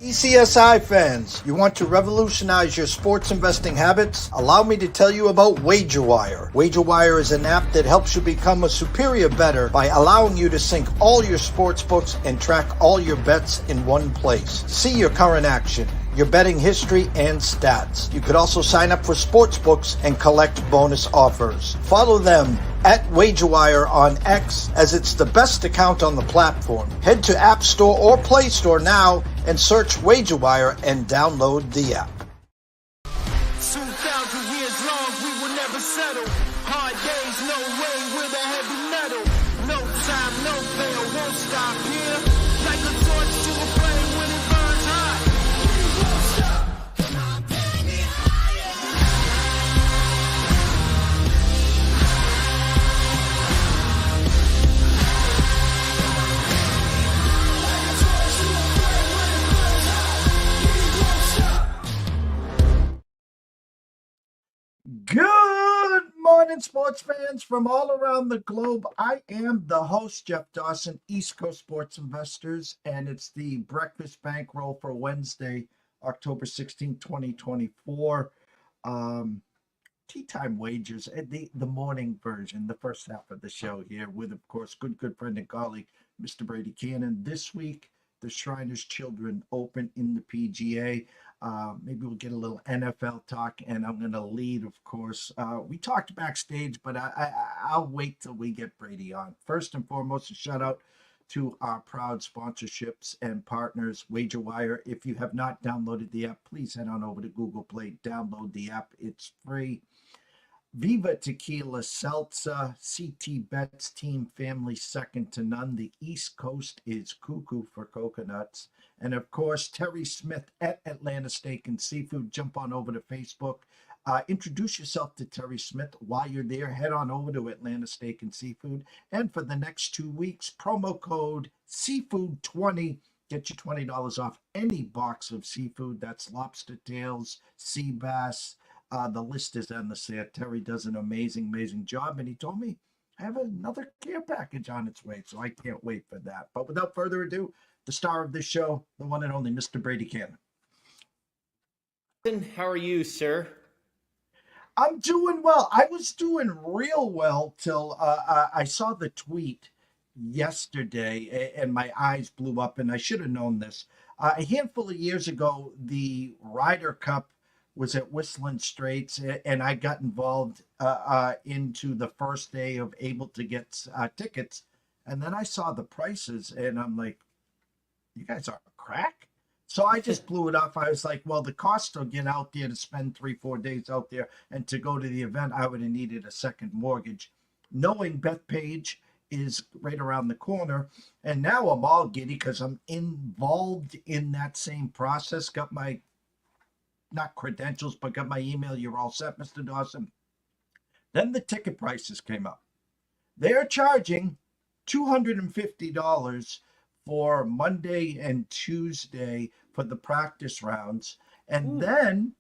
TPCSI fans, you want to revolutionize your sports investing habits? Allow me to tell you about WagerWire. WagerWire is an app that helps you become a superior bettor by allowing you to sync all your sports books and track all your bets in one place. See your current action, your betting history, and stats. You could also sign up for sports books and collect bonus offers. Follow them at WagerWire on X, as it's the best account on the platform. Head to App Store or Play Store now and search WagerWire and download the app. 2,000 years long, we will never settle. Hard days, no rain with a heavy metal. No time, no fail, won't stop here. Like a torch to a flame when it burns hot. We won't stop. Come on, baby, higher. Good morning, sports fans from all around the globe. I am the host, Jeff Dawson, East Coast Sports Investors, and it's the Breakfast Bankroll for Wednesday, October 16, 2024. Tea time wagers, the morning version, the first half of the show here with, of course, good friend and colleague, Mr. Brady Kannon. This week, the Shriners Children Open in the PGA. Maybe we'll get a little NFL talk, and I'm going to lead, of course. We talked backstage, but I'll wait till we get Brady on. First and foremost, a shout out to our proud sponsorships and partners, WagerWire. If you have not downloaded the app, please head on over to Google Play, download the app. It's free. Viva Tequila Seltzer, CT Bets Team Family second to none. The East Coast is cuckoo for coconuts. And of course, Terry Smith at Atlanta Steak and Seafood. Jump on over to Facebook. Introduce yourself to Terry Smith. While you're there, head on over to Atlanta Steak and Seafood. And for the next 2 weeks, promo code Seafood20. Get you $20 off any box of seafood. That's lobster tails, sea bass. The list is endless there. Terry does an amazing job, and he told me I have another care package on its way, so I can't wait for that. But without further ado, the star of this show, the one and only Mr. Brady Kannon. How are you, sir? I'm doing well. I was doing real well till I saw the tweet yesterday, and my eyes blew up, and I should have known this. A handful of years ago, the RYDER Cup was at Whistling Straits, and I got involved into the first day of able to get tickets. And then I saw the prices, and I'm like, you guys are crack? So I just blew it off. I was like, well, the cost to get out there to spend 3-4 days out there and to go to the event, I would have needed a second mortgage. Knowing Bethpage is right around the corner, and now I'm all giddy because I'm involved in that same process. Got my not credentials, but got my email. You're all set, Mr. Dawson. Then the ticket prices came up. They're charging $250 for Monday and Tuesday for the practice rounds. And then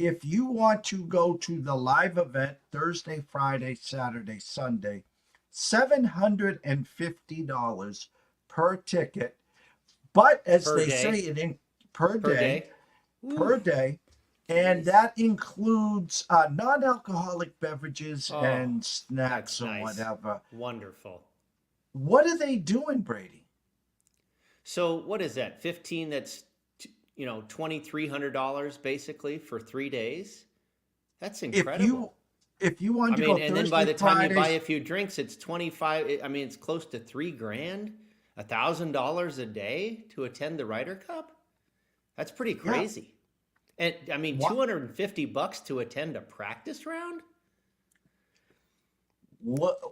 if you want to go to the live event, Thursday, Friday, Saturday, Sunday, $750 per ticket. But as Per they day. say it in per day. And that includes non-alcoholic beverages and snacks that's or nice. whatever. Wonderful. What are they doing, Brady? So what is that? 15? That's $2,300 basically for 3 days. That's incredible. If you want to go Thursday, and then by the time Fridays, you buy a few drinks, it's 25. I mean, it's close to $3,000, $1,000 a day to attend the RYDER Cup. That's pretty crazy. And I mean, $250 to attend a practice round.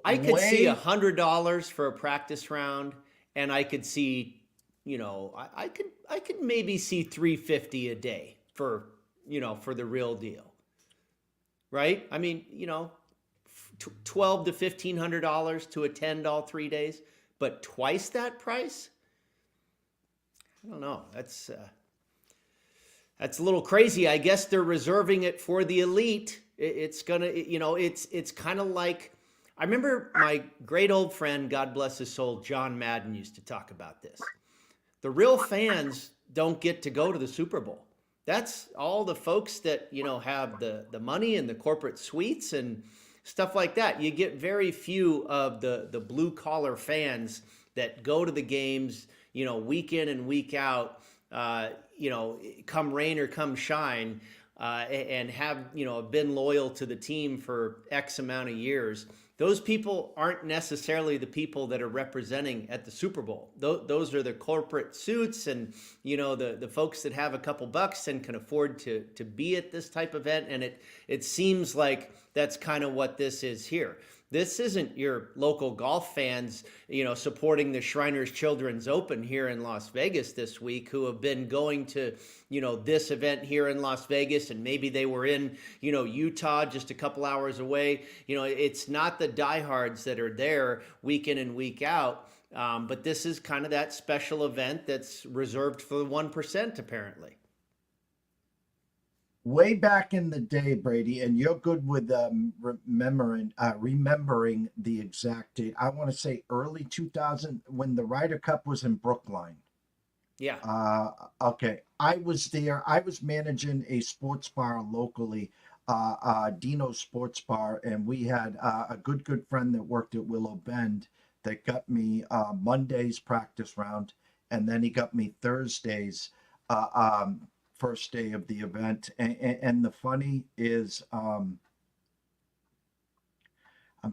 I could see $100 for a practice round, and I could see, I could maybe see $350 a day for the real deal, right? I mean, $1,200 to $1,500 to attend all 3 days, but twice that price. I don't know. That's a little crazy. I guess they're reserving it for the elite. It's gonna, it's kind of like, I remember my great old friend, God bless his soul, John Madden, used to talk about this. The real fans, don't get to go to the Super Bowl. That's all the folks that, have the money and the corporate suites and stuff like that. You get very few of the blue collar fans that go to the games, week in and week out, come rain or come shine, and have, been loyal to the team for X amount of years. Those people aren't necessarily the people that are representing at the Super Bowl. Those are the corporate suits and, the folks that have a couple bucks and can afford to be at this type of event. And it seems like that's kind of what this is here. This isn't your local golf fans, supporting the Shriners Children's Open here in Las Vegas this week, who have been going to, this event here in Las Vegas, and maybe they were in, Utah just a couple hours away. It's not the diehards that are there week in and week out, but this is kind of that special event that's reserved for the 1%, apparently. Way back in the day, Brady, and you're good with remembering the exact date. I want to say early 2000 when the RYDER Cup was in Brookline. Yeah. Okay. I was there. I was managing a sports bar locally, Dino's Sports Bar, and we had a good friend that worked at Willow Bend that got me Monday's practice round, and then he got me Thursdays. First day of the event, and the funny is, I'm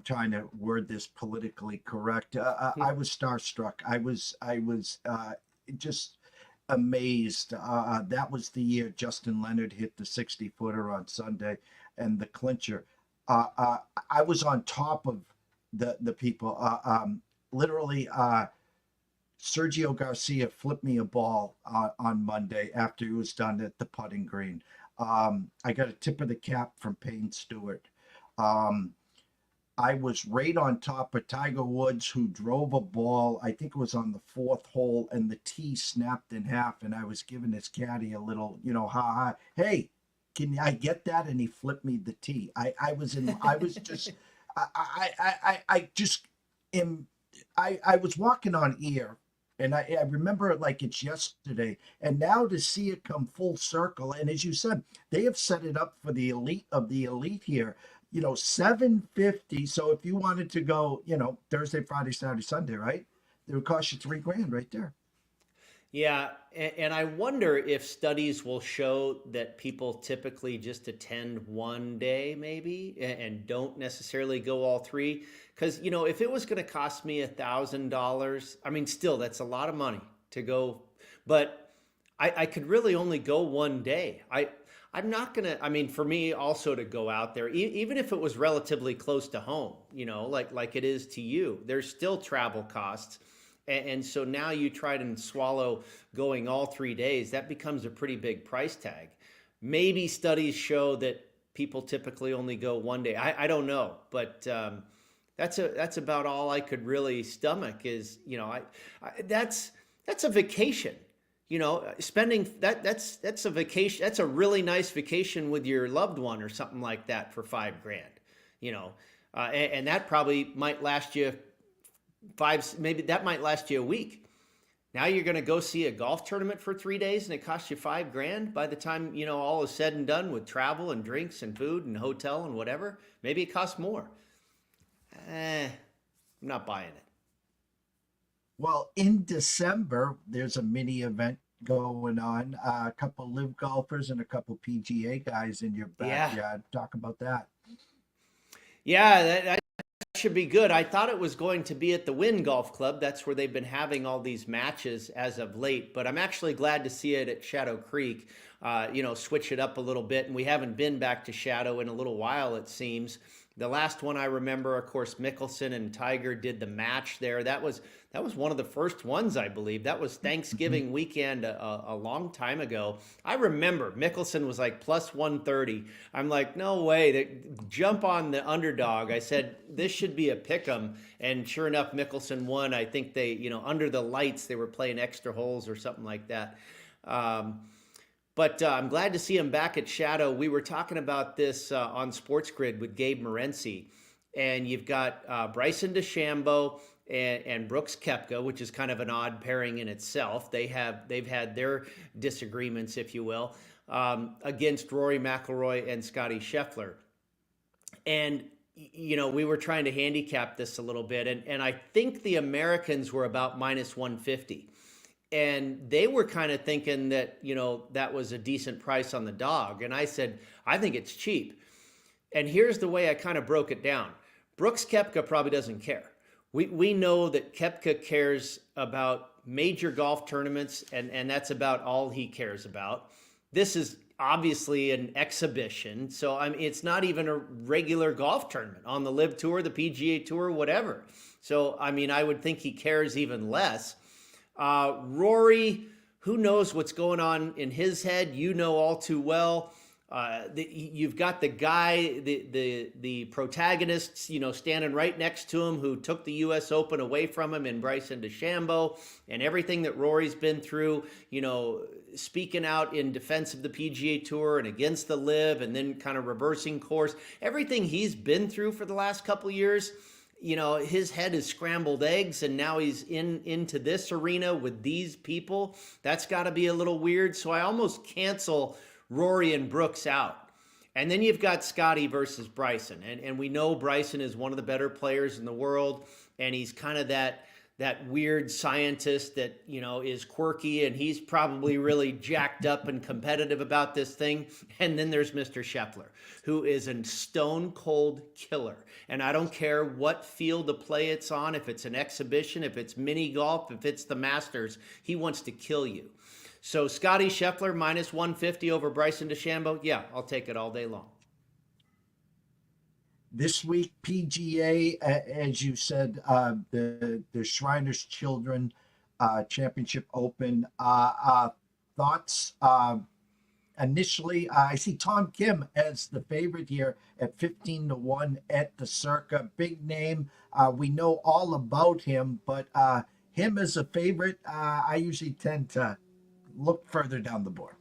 trying to word this politically correct. I was starstruck. I was just amazed. That was the year Justin Leonard hit the 60-footer on Sunday, and the clincher. I was on top of the people. Literally. Sergio Garcia flipped me a ball on Monday after he was done at the putting green. I got a tip of the cap from Payne Stewart. I was right on top of Tiger Woods, who drove a ball, I think it was on the fourth hole, and the tee snapped in half, and I was giving his caddy a little, ha ha. Hey, can I get that? And he flipped me the tee. I was walking on air. And I remember it like it's yesterday. And now to see it come full circle. And as you said, they have set it up for the elite of the elite here. $750. So if you wanted to go, Thursday, Friday, Saturday, Sunday, right? It would cost you $3,000 right there. Yeah. And I wonder if studies will show that people typically just attend one day maybe and don't necessarily go all three. Because, if it was going to cost me $1,000, I mean, still, that's a lot of money to go. But I could really only go one day. I'm not going to, I mean, for me also to go out there, even if it was relatively close to home, like it is to you, there's still travel costs. And so now you try to swallow going all 3 days, that becomes a pretty big price tag. Maybe studies show that people typically only go one day. I don't know, but that's about all I could really stomach is, that's a vacation, spending that's a vacation. That's a really nice vacation with your loved one or something like that for $5,000, and that probably might last you maybe that might last you a week. Now you're going to go see a golf tournament for 3 days and it costs you $5,000 by the time, all is said and done with travel and drinks and food and hotel and whatever. Maybe it costs more. I'm not buying it. Well, in December, there's a mini event going on. A couple live golfers and a couple PGA guys in your backyard. Yeah. Talk about that. Yeah, that should be good. I thought it was going to be at the Wynn Golf Club. That's where they've been having all these matches as of late. But I'm actually glad to see it at Shadow Creek, switch it up a little bit. And we haven't been back to Shadow in a little while, it seems. The last one I remember, of course, Mickelson and Tiger did the match there. That was one of the first ones, I believe. That was Thanksgiving weekend a long time ago. I remember Mickelson was like plus 130. I'm like, no way. Jump on the underdog. I said, this should be a pick'em. And sure enough, Mickelson won. I think they, under the lights, they were playing extra holes or something like that. But I'm glad to see him back at Shadow. We were talking about this on Sports Grid with Gabe Morency. And you've got Bryson DeChambeau and Brooks Koepka, which is kind of an odd pairing in itself. They've had their disagreements, if you will, against Rory McIlroy and Scottie Scheffler. And, we were trying to handicap this a little bit. And I think the Americans were about minus 150. And they were kind of thinking that, that was a decent price on the dog. And I said, I think it's cheap. And here's the way I kind of broke it down. Brooks Koepka probably doesn't care. We know that Koepka cares about major golf tournaments, and that's about all he cares about. This is obviously an exhibition, so it's not even a regular golf tournament on the LIV Tour, the PGA Tour, whatever. So, I would think he cares even less. Rory, who knows what's going on in his head? All too well. You've got the guy, the protagonists, standing right next to him, who took the U.S. Open away from him in Bryson DeChambeau, and everything that Rory's been through, speaking out in defense of the PGA Tour and against the LIV, and then kind of reversing course. Everything he's been through for the last couple of years, his head is scrambled eggs, and now he's into this arena with these people. That's got to be a little weird. So I almost cancel Rory and Brooks out. And then you've got Scottie versus Bryson. And we know Bryson is one of the better players in the world. And he's kind of that weird scientist that, is quirky, and he's probably really jacked up and competitive about this thing. And then there's Mr. Scheffler, who is a stone cold killer. And I don't care what field of play it's on, if it's an exhibition, if it's mini golf, if it's the Masters, he wants to kill you. So Scottie Scheffler minus 150 over Bryson DeChambeau, yeah, I'll take it all day long. This week, PGA, as you said, the Shriners Children Championship Open. Thoughts? Initially, I see Tom Kim as the favorite here at 15-1 at the CIRCA. Big name. We know all about him, but him as a favorite, I usually tend to look further down the board.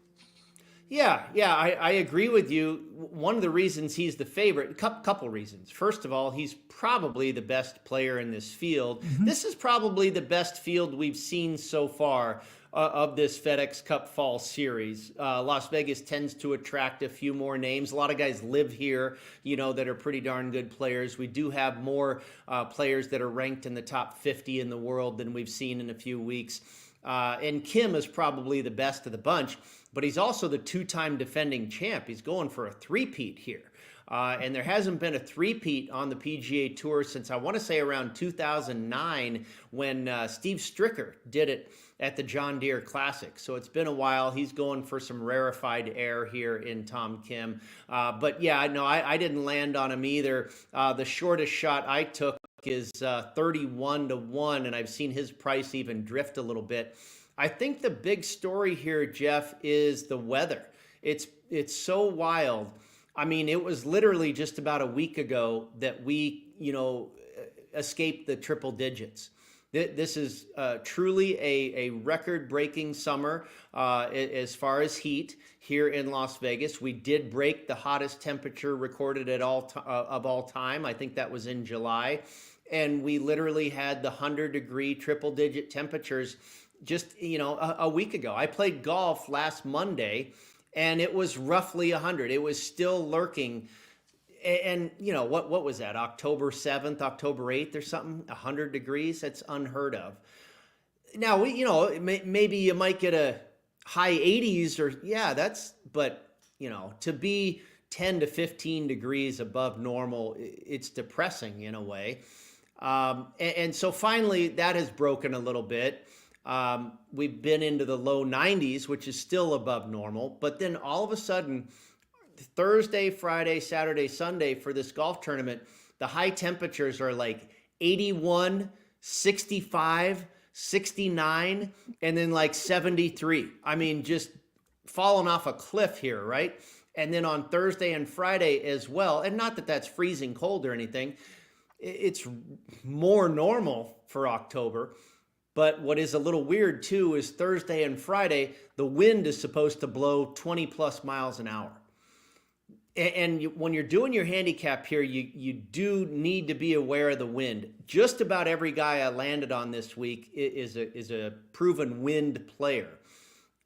Yeah, I agree with you. One of the reasons he's the favorite, couple reasons. First of all, he's probably the best player in this field. Mm-hmm. This is probably the best field we've seen so far of this FedEx Cup Fall Series. Las Vegas tends to attract a few more names. A lot of guys live here, that are pretty darn good players. We do have more players that are ranked in the top 50 in the world than we've seen in a few weeks. And Kim is probably the best of the bunch, but he's also the two-time defending champ. He's going for a three-peat here. And there hasn't been a three-peat on the PGA Tour since, I want to say, around 2009 when Steve Stricker did it at the John Deere Classic. So it's been a while. He's going for some rarefied air here in Tom Kim. But yeah, no, I didn't land on him either. The shortest shot I took is 31-1, and I've seen his price even drift a little bit. I think the big story here, Jeff, is the weather. It's so wild. It was literally just about a week ago that we, escaped the triple digits. This is truly a record-breaking summer as far as heat here in Las Vegas. We did break the hottest temperature recorded of all time. I think that was in July. And we literally had the 100-degree triple-digit temperatures just, a week ago. I played golf last Monday, and it was roughly 100. It was still lurking. And what was that? October 7th, October 8th or something? 100 degrees? That's unheard of. Now, maybe you might get a high 80s but, to be 10 to 15 degrees above normal, it's depressing in a way. And so finally that has broken a little bit. We've been into the low 90s, which is still above normal. But then all of a sudden, Thursday, Friday, Saturday, Sunday for this golf tournament, the high temperatures are like 81, 65, 69, and then like 73. Just falling off a cliff here, right? And then on Thursday and Friday as well, and not that that's freezing cold or anything, it's more normal for October. But what is a little weird too is Thursday and Friday, the wind is supposed to blow 20 plus miles an hour. when you're doing your handicap here, you do need to be aware of the wind. Just about every guy I landed on this week is a proven wind player.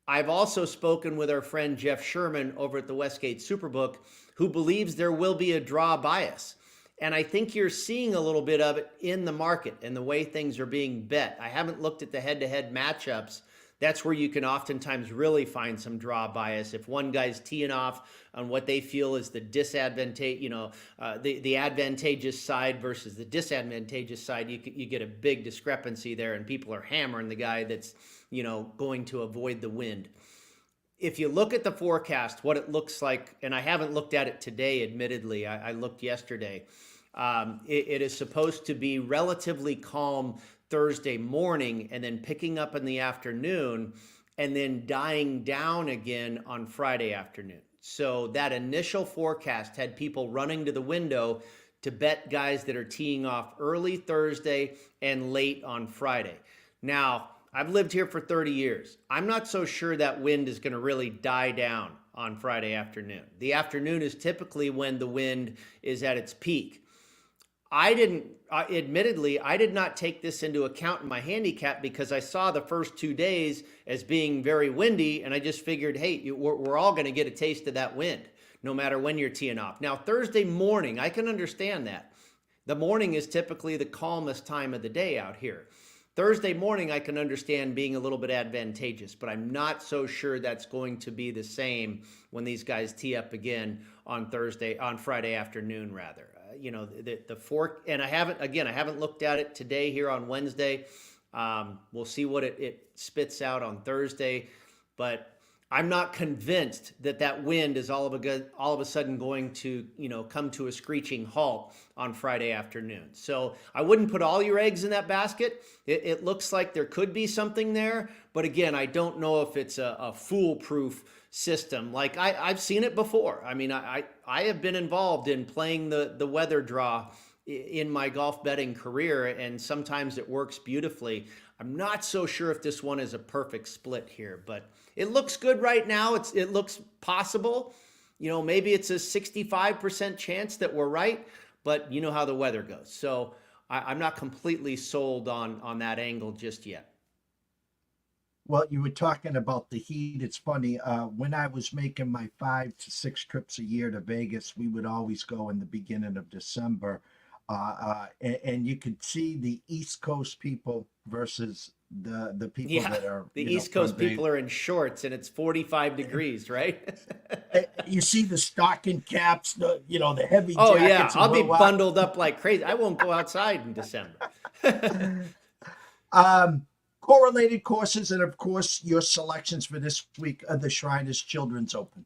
I've also spoken with our friend Jeff Sherman over at the Westgate Superbook, who believes there will be a draw bias. And I think you're seeing a little bit of it in the market and the way things are being bet. I haven't looked at the head-to-head matchups. That's where you can oftentimes really find some draw bias. If one guy's teeing off on what they feel is the the advantageous side versus the disadvantageous side, you get a big discrepancy there, and people are hammering the guy that's going to avoid the wind. If you look at the forecast, what it looks like, and I haven't looked at it today, admittedly, I looked yesterday. It is supposed to be relatively calm Thursday morning and then picking up in the afternoon and then dying down again on Friday afternoon. So that initial forecast had people running to the window to bet guys that are teeing off early Thursday and late on Friday. Now, I've lived here for 30 years. I'm not so sure that wind is going to really die down on Friday afternoon. The afternoon is typically when the wind is at its peak. Admittedly, I did not take this into account in my handicap because I saw the first 2 days as being very windy, and I just figured, hey, we're all going to get a taste of that wind, no matter when you're teeing off. Now, Thursday morning, I can understand that. The morning is typically the calmest time of the day out here. Thursday morning, I can understand being a little bit advantageous, but I'm not so sure that's going to be the same when these guys tee up again on Friday afternoon, rather. And I haven't looked at it today here on Wednesday. We'll see what it spits out on Thursday, but I'm not convinced that wind is all of a sudden going to, come to a screeching halt on Friday afternoon. So I wouldn't put all your eggs in that basket. It looks like there could be something there, but again, I don't know if it's a foolproof system. Like I've seen it before. I mean, I have been involved in playing the weather draw in my golf betting career, and sometimes it works beautifully. I'm not so sure if this one is a perfect split here, but it looks good right now. It looks possible. Maybe it's a 65% chance that we're right, but you know how the weather goes. So I'm not completely sold on that angle just yet. Well, you were talking about the heat. It's funny. When I was making my 5 to 6 trips a year to Vegas, we would always go in the beginning of December. And you could see the East Coast people versus the people that are the East Coast people are in shorts and it's 45 degrees, right? You see the stocking caps, the heavy jackets. Oh yeah, I'll be bundled up like crazy. I won't go outside in December. Correlated courses, and of course your selections for this week are the Shriners Children's Open.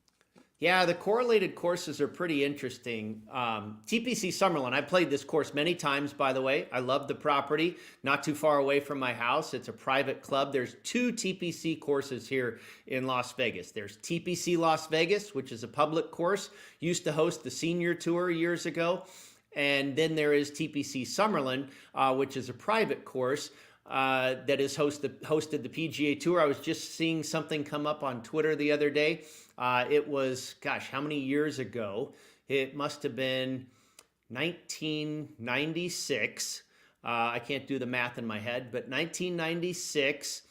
Yeah, the correlated courses are pretty interesting. TPC Summerlin, I've played this course many times, by the way. I love the property, not too far away from my house. It's a private club. There's 2 TPC courses here in Las Vegas. There's TPC Las Vegas, which is a public course, used to host the senior tour years ago. And then there is TPC Summerlin, which is a private course that has hosted the PGA Tour. I was just seeing something come up on Twitter the other day. It was, how many years ago? It must have been 1996. I can't do the math in my head, but 1996,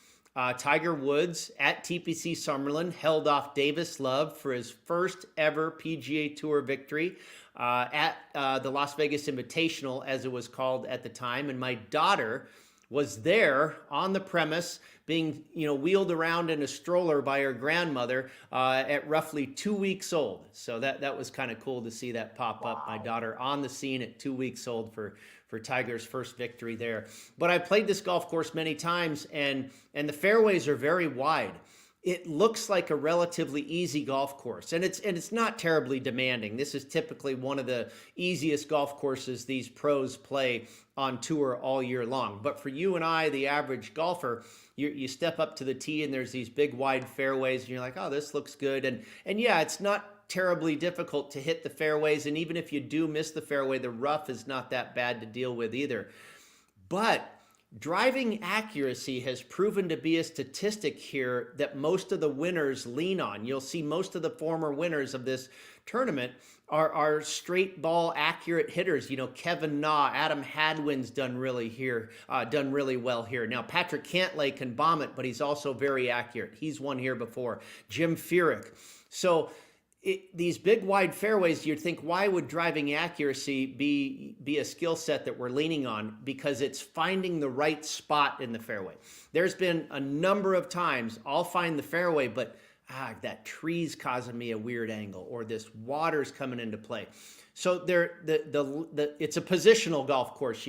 Tiger Woods at TPC Summerlin held off Davis Love for his first ever PGA Tour victory at the Las Vegas Invitational, as it was called at the time. And my daughter was there on the premise, being wheeled around in a stroller by her grandmother at roughly 2 weeks old. So that was kind of cool to see that pop up. My daughter on the scene at 2 weeks old for Tiger's first victory there. But I played this golf course many times, and the fairways are very wide. It looks like a relatively easy golf course, and it's not terribly demanding. This is typically one of the easiest golf courses these pros play on tour all year long. But for you and I, the average golfer, you step up to the tee and there's these big wide fairways and you're like, oh, this looks good. And yeah, it's not terribly difficult to hit the fairways. And even if you do miss the fairway, the rough is not that bad to deal with either. But driving accuracy has proven to be a statistic here that most of the winners lean on. You'll see most of the former winners of this tournament are straight ball accurate hitters. You know, Kevin Na, Adam Hadwin's done really well here. Now, Patrick Cantlay can bomb it, but he's also very accurate. He's won here before. Jim Furyk. So these big wide fairways, you'd think, why would driving accuracy be a skill set that we're leaning on? Because it's finding the right spot in the fairway. There's been a number of times I'll find the fairway, but that tree's causing me a weird angle, or this water's coming into play. So it's a positional golf course,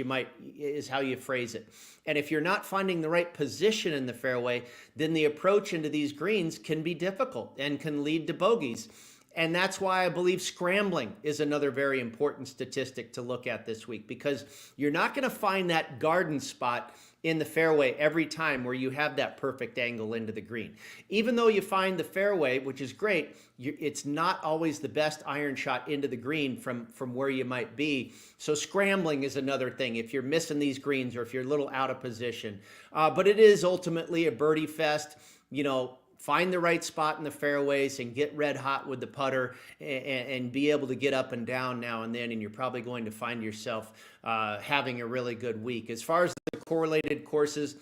is how you phrase it. And if you're not finding the right position in the fairway, then the approach into these greens can be difficult and can lead to bogeys. And that's why I believe scrambling is another very important statistic to look at this week, because you're not going to find that garden spot in the fairway every time where you have that perfect angle into the green. Even though you find the fairway, which is great, it's not always the best iron shot into the green from where you might be. So scrambling is another thing if you're missing these greens or if you're a little out of position. But it is ultimately a birdie fest. You know, find the right spot in the fairways and get red hot with the putter and be able to get up and down now and then, and you're probably going to find yourself having a really good week. As far as the correlated courses,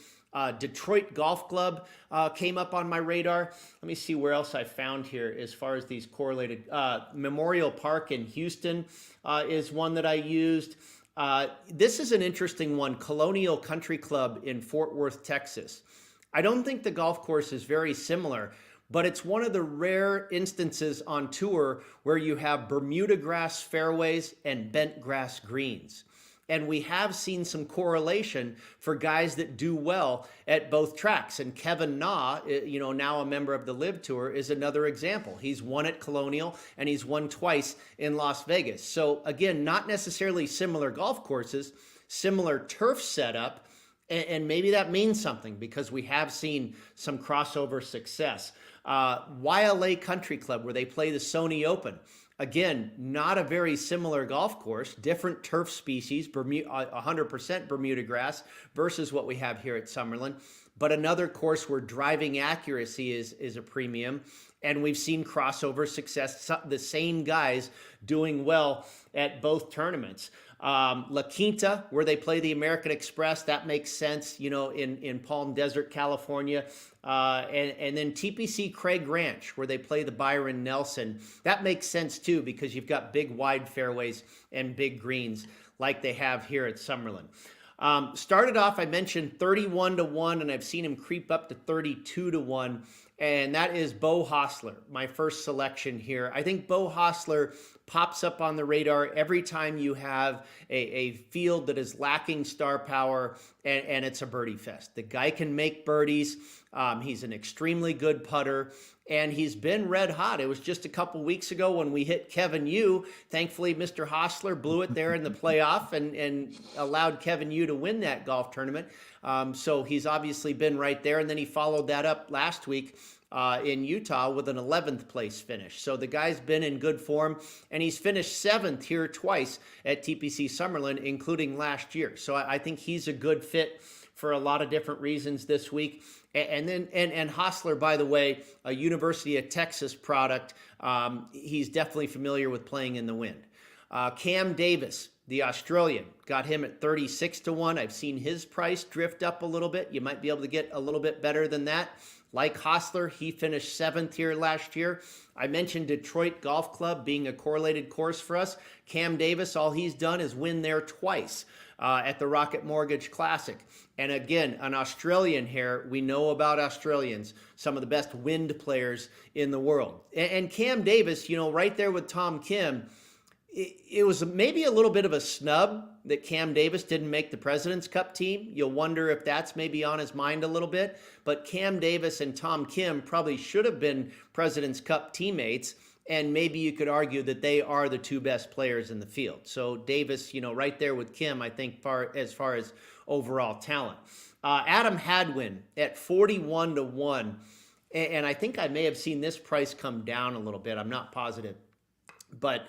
Detroit Golf Club came up on my radar. Let me see where else I found here as far as these correlated. Memorial Park in Houston is one that I used. This is an interesting one, Colonial Country Club in Fort Worth, Texas. I don't think the golf course is very similar, but it's one of the rare instances on tour where you have Bermuda grass fairways and bent grass greens. And we have seen some correlation for guys that do well at both tracks. And Kevin Na, now a member of the LIV Tour, is another example. He's won at Colonial and he's won twice in Las Vegas. So again, not necessarily similar golf courses, similar turf setup, and maybe that means something because we have seen some crossover success. YLA Country Club, where they play the Sony Open. Again, not a very similar golf course, different turf species, 100% Bermuda grass versus what we have here at Summerlin. But another course where driving accuracy is a premium. And we've seen crossover success, the same guys doing well at both tournaments. La Quinta, where they play the American Express, that makes sense, in Palm Desert, California. And then TPC Craig Ranch, where they play the Byron Nelson. That makes sense too, because you've got big wide fairways and big greens like they have here at Summerlin. Started off, I mentioned 31-1, and I've seen him creep up to 32-1. And that is Beau Hossler, my first selection here. I think Beau Hossler pops up on the radar every time you have a field that is lacking star power and it's a birdie fest. The guy can make birdies. He's an extremely good putter, and he's been red hot. It was just a couple weeks ago when we hit Kevin Yu. Thankfully, Mr. Hossler blew it there in the playoff and allowed Kevin Yu to win that golf tournament. So he's obviously been right there. And then he followed that up last week in Utah with an 11th place finish. So the guy's been in good form, and he's finished 7th here twice at TPC Summerlin, including last year. So I think he's a good fit for a lot of different reasons this week. And Hossler, by the way, a University of Texas product. He's definitely familiar with playing in the wind. Cam Davis, the Australian, got him at 36-1. I've seen his price drift up a little bit. You might be able to get a little bit better than that. Like Hossler, he finished 7th here last year. I mentioned Detroit Golf Club being a correlated course for us. Cam Davis, all he's done is win there twice at the Rocket Mortgage Classic. And again, an Australian here. We know about Australians, some of the best wind players in the world. And Cam Davis, right there with Tom Kim, it was maybe a little bit of a snub that Cam Davis didn't make the President's Cup team. You'll wonder if that's maybe on his mind a little bit. But Cam Davis and Tom Kim probably should have been President's Cup teammates. And maybe you could argue that they are the two best players in the field. So Davis, right there with Kim, I think as far as overall talent. Adam Hadwin at 41-1. And I think I may have seen this price come down a little bit. I'm not positive. But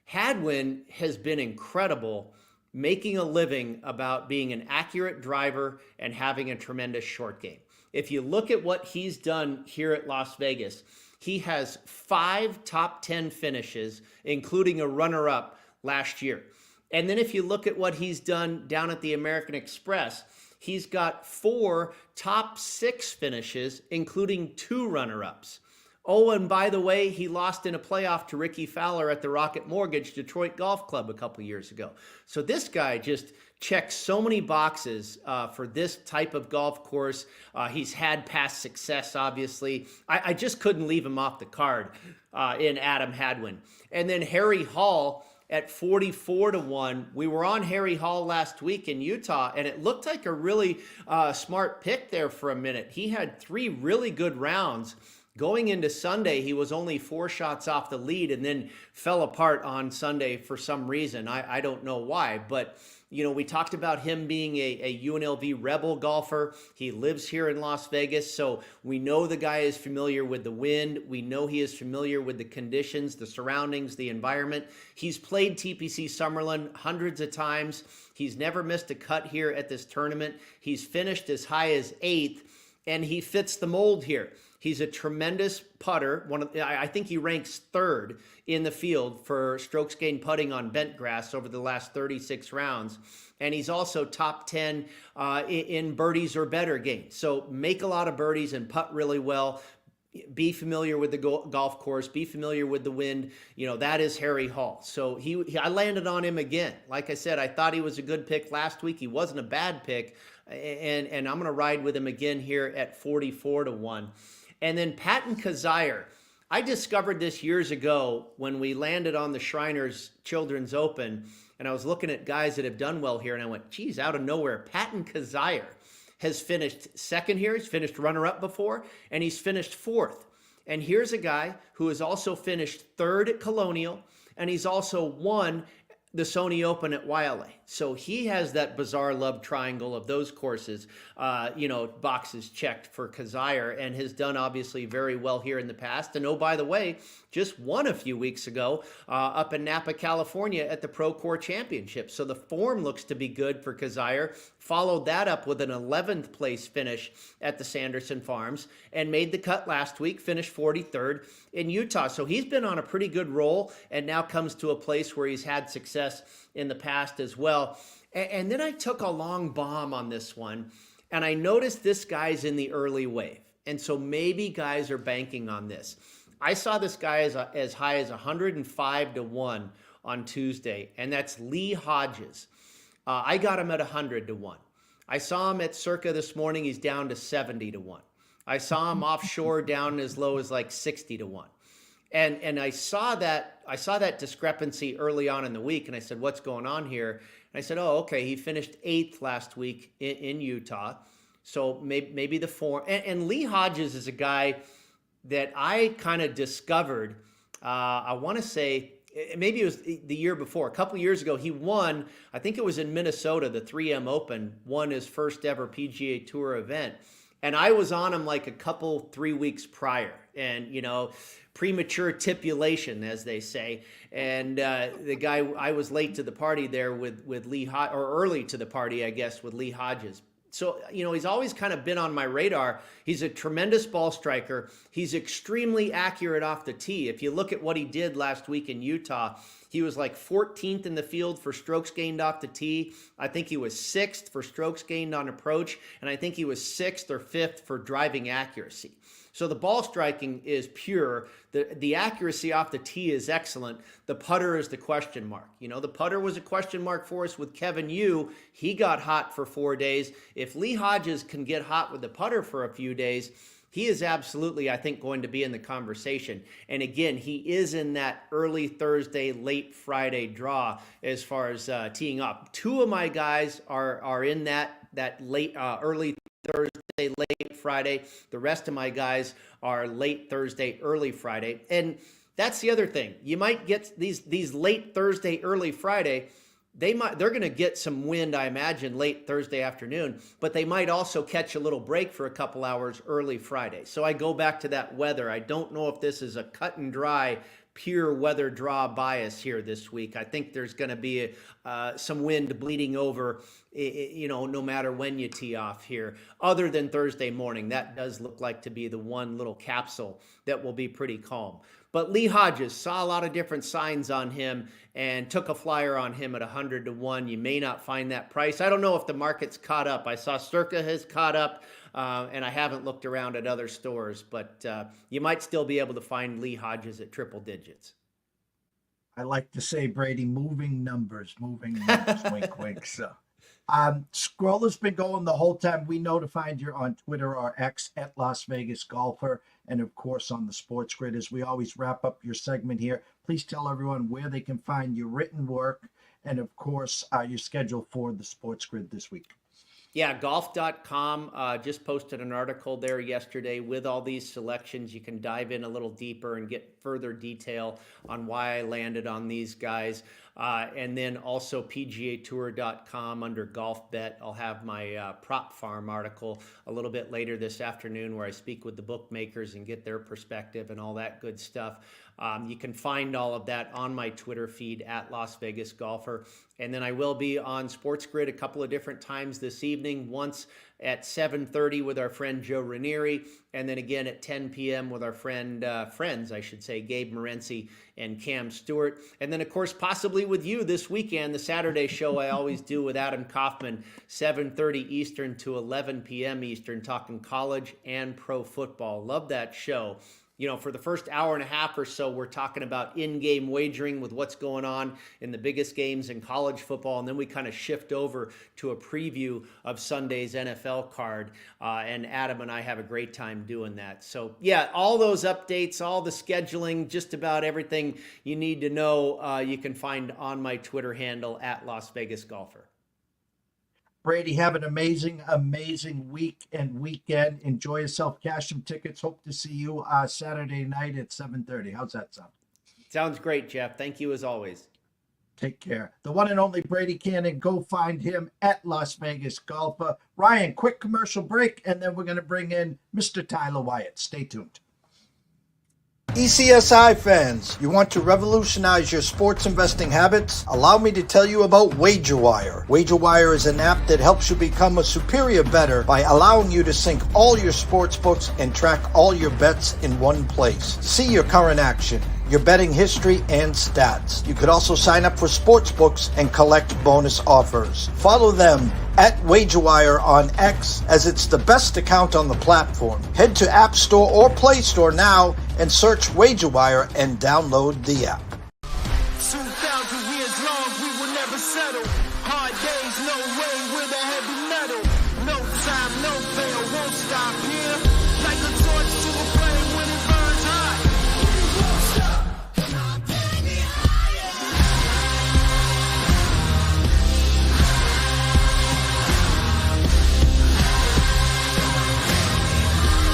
Hadwin has been incredible making a living about being an accurate driver and having a tremendous short game. If you look at what he's done here at Las Vegas, he has 5 top 10 finishes, including a runner-up last year. And then if you look at what he's done down at the American Express, he's got 4 top 6 finishes, including 2 runner-ups. Oh, and by the way, he lost in a playoff to Ricky Fowler at the Rocket Mortgage Detroit Golf Club a couple years ago. So this guy just checks so many boxes for this type of golf course. He's had past success, obviously. I just couldn't leave him off the card in Adam Hadwin. And then Harry Hall at 44-1. We were on Harry Hall last week in Utah, and it looked like a really smart pick there for a minute. He had 3 really good rounds. Going into Sunday, he was only 4 shots off the lead and then fell apart on Sunday for some reason. I don't know why, but you know, we talked about him being a UNLV Rebel golfer. He lives here in Las Vegas, so we know the guy is familiar with the wind. We know he is familiar with the conditions, the surroundings, the environment. He's played TPC Summerlin hundreds of times. He's never missed a cut here at this tournament. He's finished as high as 8th, and he fits the mold here. He's a tremendous putter. I think he ranks 3rd in the field for strokes gained putting on bent grass over the last 36 rounds. And he's also top 10 in birdies or better gains. So make a lot of birdies and putt really well. Be familiar with the golf course. Be familiar with the wind. You know, that is Harry Hall. So I landed on him again. Like I said, I thought he was a good pick last week. He wasn't a bad pick. And I'm going to ride with him again here at 44-1. And then Patton Kizzire. I discovered this years ago when we landed on the Shriners Children's Open, and I was looking at guys that have done well here, and I went, geez, out of nowhere, Patton Kizzire has finished 2nd here. He's finished runner-up before, and he's finished 4th. And here's a guy who has also finished 3rd at Colonial, and he's also won the Sony Open at Wyatt. So he has that bizarre love triangle of those courses, boxes checked for Kizzire, and has done obviously very well here in the past. And oh, by the way, just won a few weeks ago up in Napa, California at the Procore Championship. So the form looks to be good for Kizzire. Followed that up with an 11th place finish at the Sanderson Farms and made the cut last week, finished 43rd in Utah. So he's been on a pretty good roll and now comes to a place where he's had success in the past as well. And then I took a long bomb on this one, and I noticed this guy's in the early wave. And so maybe guys are banking on this. I saw this guy as high as 105-1 on Tuesday, and that's Lee Hodges. I got him at 100-1. I saw him at CIRCA this morning. He's down to 70-1. I saw him offshore down as low as like 60-1. And I saw that discrepancy early on in the week, and I said, what's going on here? And I said, oh, okay, he finished 8th last week in Utah. So maybe the form. And Lee Hodges is a guy that I kind of discovered, I want to say, maybe it was the year before. A couple years ago, he won, I think it was in Minnesota, the 3M Open, won his first ever PGA Tour event. And I was on him like 3 weeks prior. And, premature tipulation, as they say. And the guy, I was late to the party there with Lee, or early to the party, I guess, with Lee Hodges. So, he's always kind of been on my radar. He's a tremendous ball striker. He's extremely accurate off the tee. If you look at what he did last week in Utah, he was like 14th in the field for strokes gained off the tee. I think he was 6th for strokes gained on approach, and I think he was 6th or 5th for driving accuracy. So the ball striking is pure. The accuracy off the tee is excellent. The putter is the question mark. The putter was a question mark for us with Kevin Yu. He got hot for 4 days. If Lee Hodges can get hot with the putter for a few days, he is absolutely, I think, going to be in the conversation. And again, he is in that early Thursday, late Friday draw as far as teeing up. 2 of my guys are in that late, early Thursday, late Friday. The rest of my guys are late Thursday, early Friday. And that's the other thing. You might get these late Thursday, early Friday. They're going to get some wind, I imagine, late Thursday afternoon, but they might also catch a little break for a couple hours early Friday. So I go back to that weather. I don't know if this is a cut and dry pure weather draw bias here this week. I think there's going to be some wind bleeding over, no matter when you tee off here, other than Thursday morning. That does look like to be the one little capsule that will be pretty calm. But Lee Hodges, saw a lot of different signs on him and took a flyer on him at 100-1. You may not find that price. I don't know if the market's caught up. I saw CIRCA has caught up, and I haven't looked around at other stores, but you might still be able to find Lee Hodges at triple digits. I like to say, Brady, moving numbers, wink, wink. So, Scroll has been going the whole time. We know to find you on Twitter or X at Las Vegas Golfer, and of course on the Sports Grid. As we always wrap up your segment here, please tell everyone where they can find your written work, and of course your schedule for the Sports Grid this week. Yeah, golf.com just posted an article there yesterday with all these selections. You can dive in a little deeper and get further detail on why I landed on these guys. And then also PGAtour.com under Golf Bet. I'll have my Prop Farm article a little bit later this afternoon where I speak with the bookmakers and get their perspective and all that good stuff. You can find all of that on my Twitter feed at Las Vegas Golfer. And then I will be on Sports Grid a couple of different times this evening, once at 7:30 with our friend Joe Ranieri, and then again at 10 p.m. with our friends, Gabe Morency and Cam Stewart. And then, of course, possibly with you this weekend, the Saturday show I always do with Adam Kaufman, 7:30 Eastern to 11 p.m. Eastern, talking college and pro football. Love that show. For the first hour and a half or so, we're talking about in-game wagering with what's going on in the biggest games in college football. And then we kind of shift over to a preview of Sunday's NFL card. And Adam and I have a great time doing that. So, yeah, all those updates, all the scheduling, just about everything you need to know, you can find on my Twitter handle at Las Vegas Golfer. Brady, have an amazing week and weekend. Enjoy yourself. Cash some tickets. Hope to see you Saturday night at 7:30. How's that sound? Sounds great, Jeff. Thank you as always. Take care. The one and only Brady Kannon. Go find him at Las Vegas Golfer. Ryan, quick commercial break, and then we're going to bring in Mr. Tyler Wyatt. Stay tuned. ECSI fans, you want to revolutionize your sports investing habits? Allow me to tell you about WagerWire. WagerWire is an app that helps you become a superior bettor by allowing you to sync all your sports books and track all your bets in one place. See your current action, your betting history, and stats. You could also sign up for sports books and collect bonus offers. Follow them at WagerWire on X, as it's the best account on the platform. Head to App Store or Play Store now and search WagerWire and download the app. 2,000 years long, we will never settle. Hard days, no way, with a heavy metal. No time, no fail, won't stop here. Like a torch to a flame when it burns hot. Won't stop, come on, take me higher. Like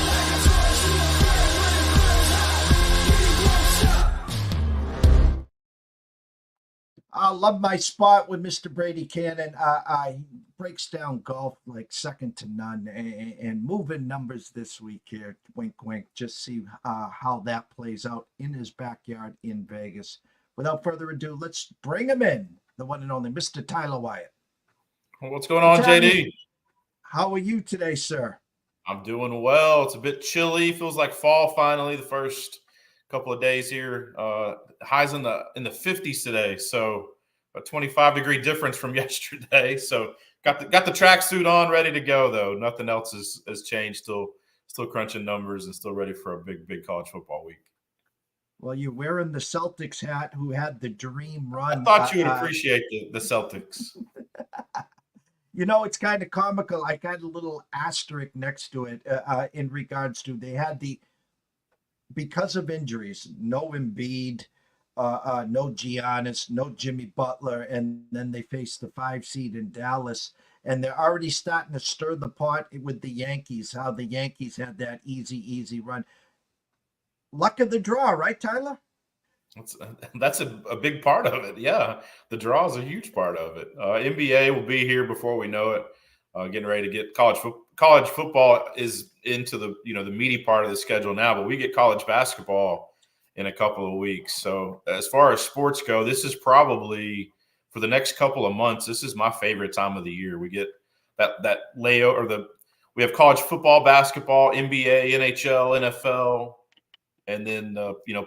a torch to a flame when it burns hot. Won't stop. I love my spot with Mr. Brady Kannon. He breaks down golf like second to none, and moving numbers this week here. Wink, wink. Just see how that plays out in his backyard in Vegas. Without further ado, let's bring him in, the one and only Mr. Tyler Wyatt. What's going on, JD? How are you today, sir? I'm doing well. It's a bit chilly. Feels like fall finally. The first couple of days here. Highs in the 50s today, so a 25-degree difference from yesterday. So got the tracksuit on, ready to go though. Nothing else has changed. Still crunching numbers and still ready for a big college football week. Well, you're wearing the Celtics hat, who had the dream run. I thought you would appreciate the Celtics. It's kind of comical. I got a little asterisk next to it in regards to they had because of injuries, no Embiid, no Giannis, no Jimmy Butler, and then they faced the 5 seed in Dallas, and they're already starting to stir the pot with the Yankees, how the Yankees had that easy run. Luck of the draw, right, Tyler? That's a big part of it. Yeah, the draw is a huge part of it. NBA will be here before we know it. Getting ready to get college football is into the the meaty part of the schedule now, but we get college basketball in a couple of weeks. So as far as sports go, this is probably for the next couple of months, this is my favorite time of the year. We get that layout we have college football, basketball, NBA, NHL, NFL, and then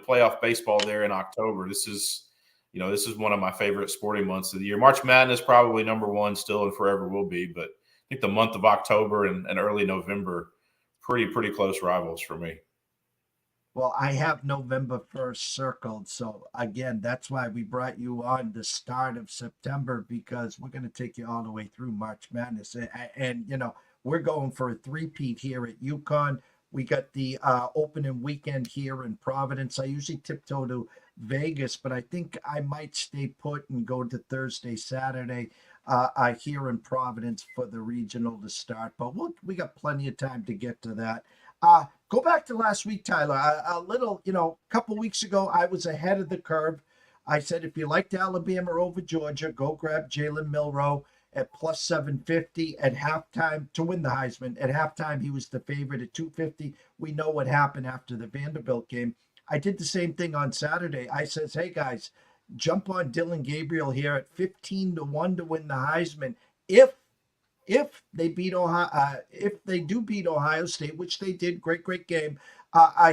playoff baseball there in October. This is one of my favorite sporting months of the year. March Madness probably number one still and forever will be, but I think the month of October and early November, pretty close rivals for me. Well, I have November 1st circled. So again, that's why we brought you on the start of September, because we're going to take you all the way through March Madness. And we're going for a three-peat here at UConn. We got the opening weekend here in Providence. I usually tiptoe to Vegas, but I think I might stay put and go to Thursday, Saturday here in Providence for the regional to start. But we got plenty of time to get to that. Go back to last week, Tyler. A little, couple weeks ago, I was ahead of the curve. I said, if you liked Alabama over Georgia, go grab Jalen Milroe at plus 750 at halftime to win the Heisman. At halftime, he was the favorite at 250. We know what happened after the Vanderbilt game. I did the same thing on Saturday. I says, hey, guys, jump on Dylan Gabriel here at 15-1 to win the Heisman. If they beat Ohio, if they do beat Ohio State, which they did, great game,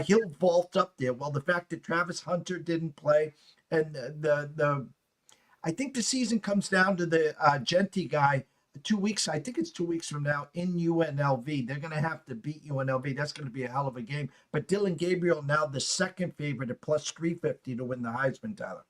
he'll vault up there. Well, the fact that Travis Hunter didn't play, and I think the season comes down to the Genty guy. 2 weeks, I think it's 2 weeks from now in UNLV. They're going to have to beat UNLV. That's going to be a hell of a game. But Dylan Gabriel now the second favorite at plus 350 to win the Heisman, Tyler.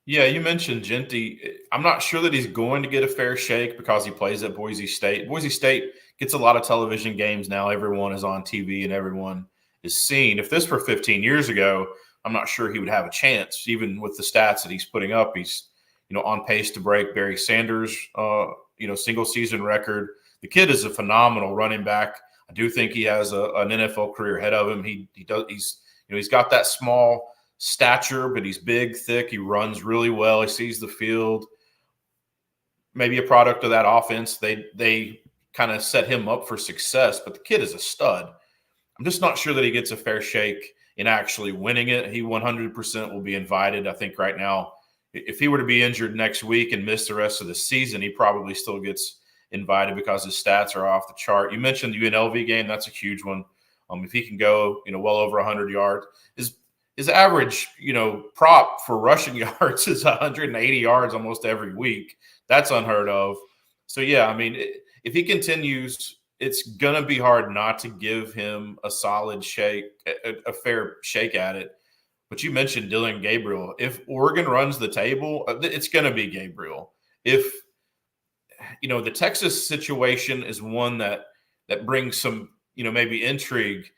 Yeah, you mentioned Genty. I'm not sure that he's going to get a fair shake because he plays at Boise State. Boise State gets a lot of television games now. Everyone is on TV and everyone is seen. If this were 15 years ago, I'm not sure he would have a chance, even with the stats that he's putting up. He's, on pace to break Barry Sanders' single season record. The kid is a phenomenal running back. I do think he has an NFL career ahead of him. He's got that small stature, but he's big, thick. He runs really well. He sees the field. Maybe a product of that offense. They kind of set him up for success, but the kid is a stud. I'm just not sure that he gets a fair shake in actually winning it. He 100% will be invited. I think right now, if he were to be injured next week and miss the rest of the season, he probably still gets invited because his stats are off the chart. You mentioned the UNLV game. That's a huge one. If he can go, well over 100 yards, his average, prop for rushing yards is 180 yards almost every week. That's unheard of. So, yeah, if he continues, it's going to be hard not to give him a solid shake, a fair shake at it. But you mentioned Dylan Gabriel. If Oregon runs the table, it's going to be Gabriel. If, the Texas situation is one that brings some, maybe intrigue.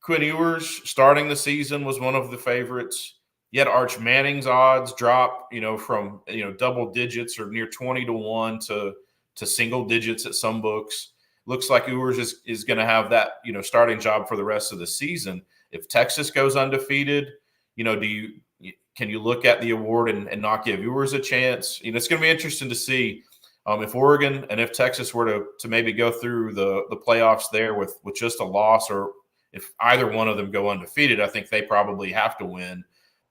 Quinn Ewers starting the season was one of the favorites. Yet Arch Manning's odds drop, from double digits or near 20-1 to single digits at some books. Looks like Ewers is going to have that starting job for the rest of the season. If Texas goes undefeated, can you look at the award and not give Ewers a chance? It's going to be interesting to see if Oregon and if Texas were to maybe go through the playoffs there with just a loss, or if either one of them go undefeated. I think they probably have to win.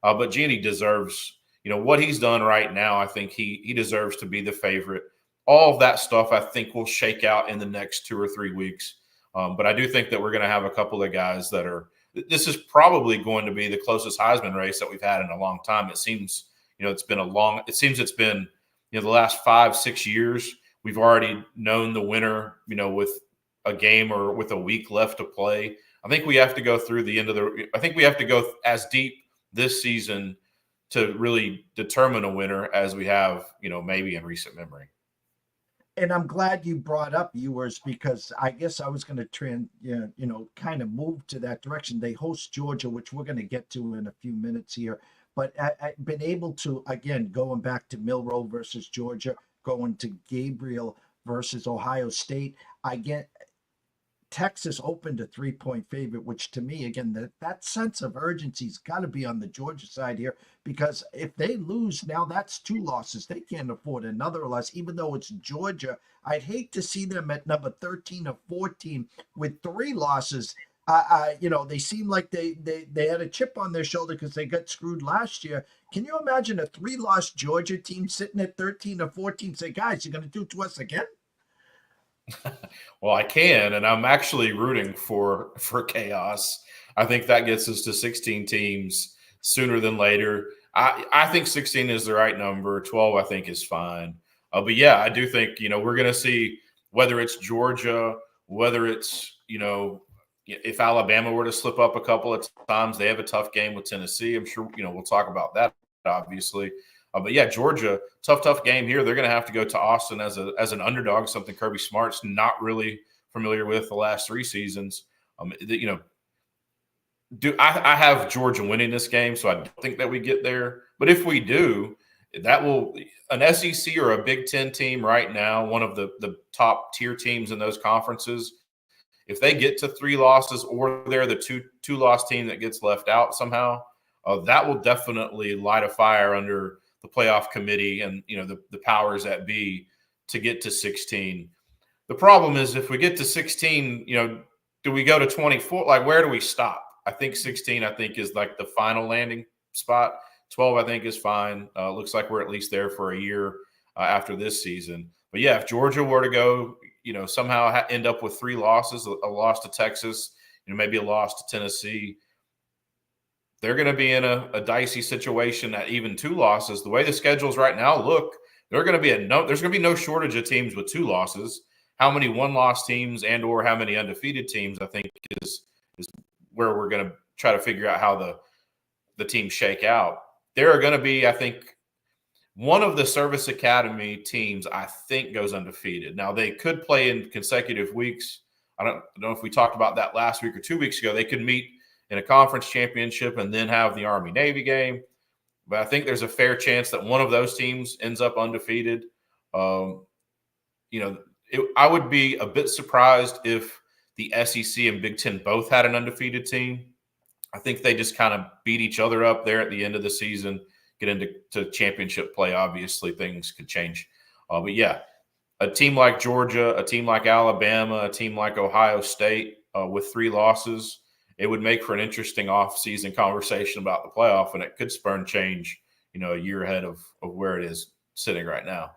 But Genie deserves, what he's done right now. I think he deserves to be the favorite. All of that stuff, I think, will shake out in the next 2 or 3 weeks. But I do think that we're going to have a couple of guys that are – this is probably going to be the closest Heisman race that we've had in a long time. It seems, it's been the last 5-6 years, we've already known the winner, with a game or with a week left to play. I think we have to go through the end of I think we have to go as deep this season to really determine a winner as we have, maybe in recent memory. And I'm glad you brought up Ewers, because I guess I was going to kind of move to that direction. They host Georgia, which we're going to get to in a few minutes here. But I've been able to, again, going back to Milroe versus Georgia, going to Gabriel versus Ohio State. I get Texas opened a 3-point favorite, which to me, again, that sense of urgency's got to be on the Georgia side here, because if they lose, now that's 2 losses. They can't afford another loss, even though it's Georgia. I'd hate to see them at number 13 or 14 with 3 losses. They seem like they had a chip on their shoulder because they got screwed last year. Can you imagine a 3-loss Georgia team sitting at 13 or 14 say, guys, you're going to do it to us again? Well, I can, and I'm actually rooting for chaos. I think that gets us to 16 teams sooner than later. I think 16 is the right number. 12, I think, is fine. But yeah, I do think, we're going to see whether it's Georgia, whether it's, if Alabama were to slip up a couple of times, they have a tough game with Tennessee. I'm sure, we'll talk about that, obviously. But yeah, Georgia, tough game here. They're going to have to go to Austin as an underdog, something Kirby Smart's not really familiar with the last 3 seasons. I have Georgia winning this game, so I don't think that we get there. But if we do, that will an SEC or a Big Ten team right now, one of the top tier teams in those conferences. If they get to 3 losses, or they're the two-loss team that gets left out somehow, that will definitely light a fire under the playoff committee and the powers that be to get to 16. The problem is if we get to 16, do we go to 24? Like, where do we stop? I think 16, is like the final landing spot. 12, I think, is fine. Looks like we're at least there for a year after this season. But yeah, if Georgia were to go, somehow end up with 3 losses, a loss to Texas, maybe a loss to Tennessee, they're going to be in a dicey situation at even 2 losses. The way the schedules right now look, there's going to be no shortage of teams with 2 losses. How many 1-loss teams and or how many undefeated teams, I think, is where we're going to try to figure out how the teams shake out. There are going to be, I think, one of the Service Academy teams, I think, goes undefeated. Now, they could play in consecutive weeks. I don't know if we talked about that last week or 2 weeks ago. They could meet in a conference championship and then have the Army-Navy game. But I think there's a fair chance that one of those teams ends up undefeated. I would be a bit surprised if the SEC and Big Ten both had an undefeated team. I think they just kind of beat each other up there at the end of the season, get into championship play. Obviously, things could change. But yeah, a team like Georgia, a team like Alabama, a team like Ohio State with 3 losses, it would make for an interesting off-season conversation about the playoff, and it could spurn change, a year ahead of where it is sitting right now.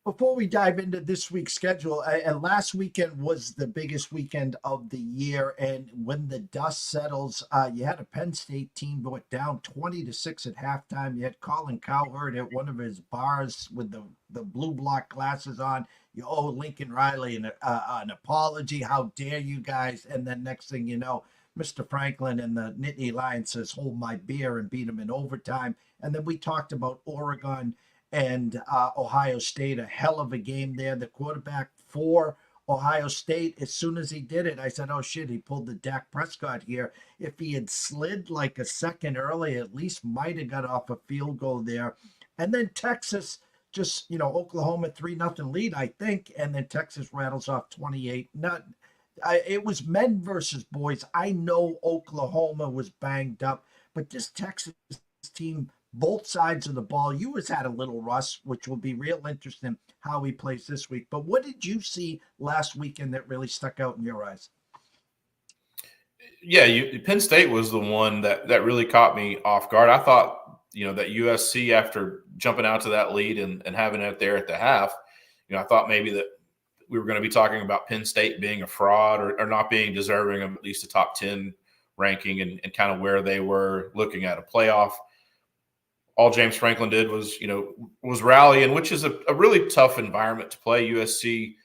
Before we dive into this week's schedule, and last weekend was the biggest weekend of the year, and when the dust settles, you had a Penn State team go down 20-6 at halftime. You had Colin Cowherd at one of his bars with the blue block glasses on. You owe Lincoln Riley an apology. How dare you guys? And then next thing you know, Mr. Franklin and the Nittany Lion says, hold my beer, and beat him in overtime. And then we talked about Oregon and Ohio State, a hell of a game there. The quarterback for Ohio State, as soon as he did it, I said, oh shit, he pulled the Dak Prescott here. If he had slid like a second early, at least might have got off a field goal there. And then Texas, just, Oklahoma 3-0 lead, I think. And then Texas rattles off 28. It was men versus boys. I know Oklahoma was banged up, but this Texas team, both sides of the ball. You had a little rust, which will be real interesting how he plays this week. But what did you see last weekend that really stuck out in your eyes? Yeah, Penn State was the one that really caught me off guard. I thought, that USC, after jumping out to that lead and having it there at the half, I thought maybe that we were going to be talking about Penn State being a fraud or not being deserving of at least a top 10 ranking and kind of where they were looking at a playoff. All James Franklin did was rally, and which is a really tough environment to play. USC,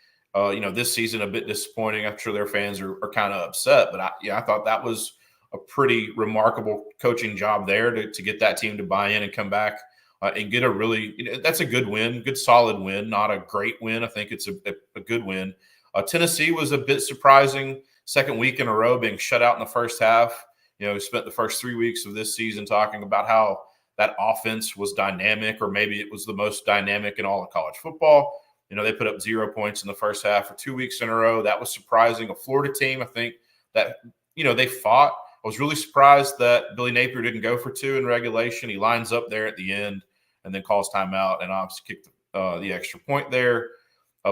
this season a bit disappointing. I'm sure their fans are kind of upset, but I thought that was a pretty remarkable coaching job there to get that team to buy in and come back and get a really that's a good win, good solid win, not a great win. I think it's a good win. Tennessee was a bit surprising, second week in a row being shut out in the first half. We spent the first 3 weeks of this season talking about how that offense was dynamic, or maybe it was the most dynamic in all of college football. They put up 0 points in the first half for 2 weeks in a row. That was surprising. A Florida team, I think, that, they fought. I was really surprised that Billy Napier didn't go for 2 in regulation. He lines up there at the end and then calls timeout and obviously kicked the extra point there.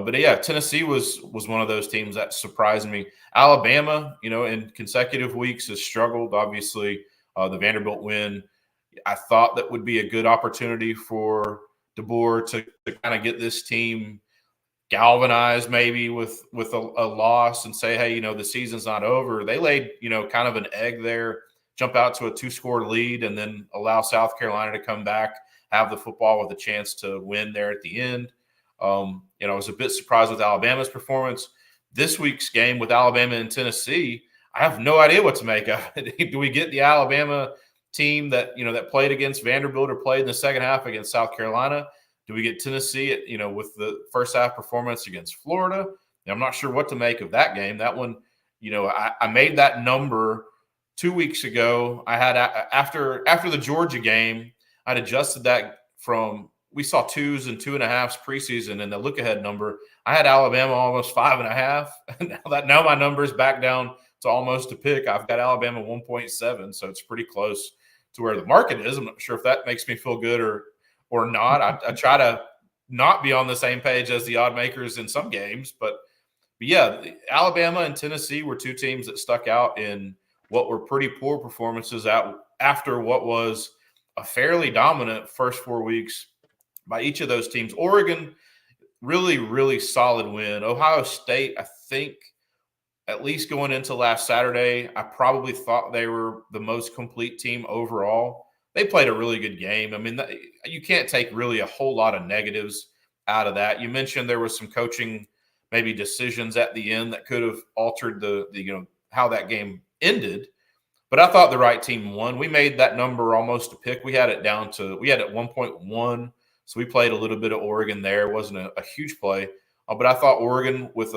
But yeah, Tennessee was one of those teams that surprised me. Alabama, in consecutive weeks has struggled. Obviously, the Vanderbilt win, I thought that would be a good opportunity for DeBoer to kind of get this team galvanized, maybe with a loss, and say, hey, the season's not over. They laid kind of an egg there, jump out to a 2-score lead, and then allow South Carolina to come back, have the football with a chance to win there at the end. I was a bit surprised with Alabama's performance. This week's game with Alabama and Tennessee, I have no idea what to make of it. Do we get the Alabama team that that played against Vanderbilt or played in the second half against South Carolina? Do we get Tennessee with the first half performance against Florida? I'm not sure what to make of that game. That one, I made that number 2 weeks ago. I had after the Georgia game, I'd adjusted that from, we saw 2s and 2.5s preseason, and the look ahead number, I had Alabama almost 5.5. Now my number is back down to almost a pick. I've got Alabama 1.7, so it's pretty close to where the market is. I'm not sure if that makes me feel good or not. I try to not be on the same page as the odd makers in some games, but yeah, Alabama and Tennessee were two teams that stuck out in what were pretty poor performances after what was a fairly dominant first 4 weeks by each of those teams. Oregon, really, really solid win. Ohio State, I think, at least going into last Saturday, I probably thought they were the most complete team overall. They played a really good game. I mean, you can't take really a whole lot of negatives out of that. You mentioned there was some coaching, maybe decisions at the end that could have altered the how that game ended. But I thought the right team won. We made that number almost a pick. We had it at 1.1. So we played a little bit of Oregon there. It wasn't a huge play. But I thought Oregon with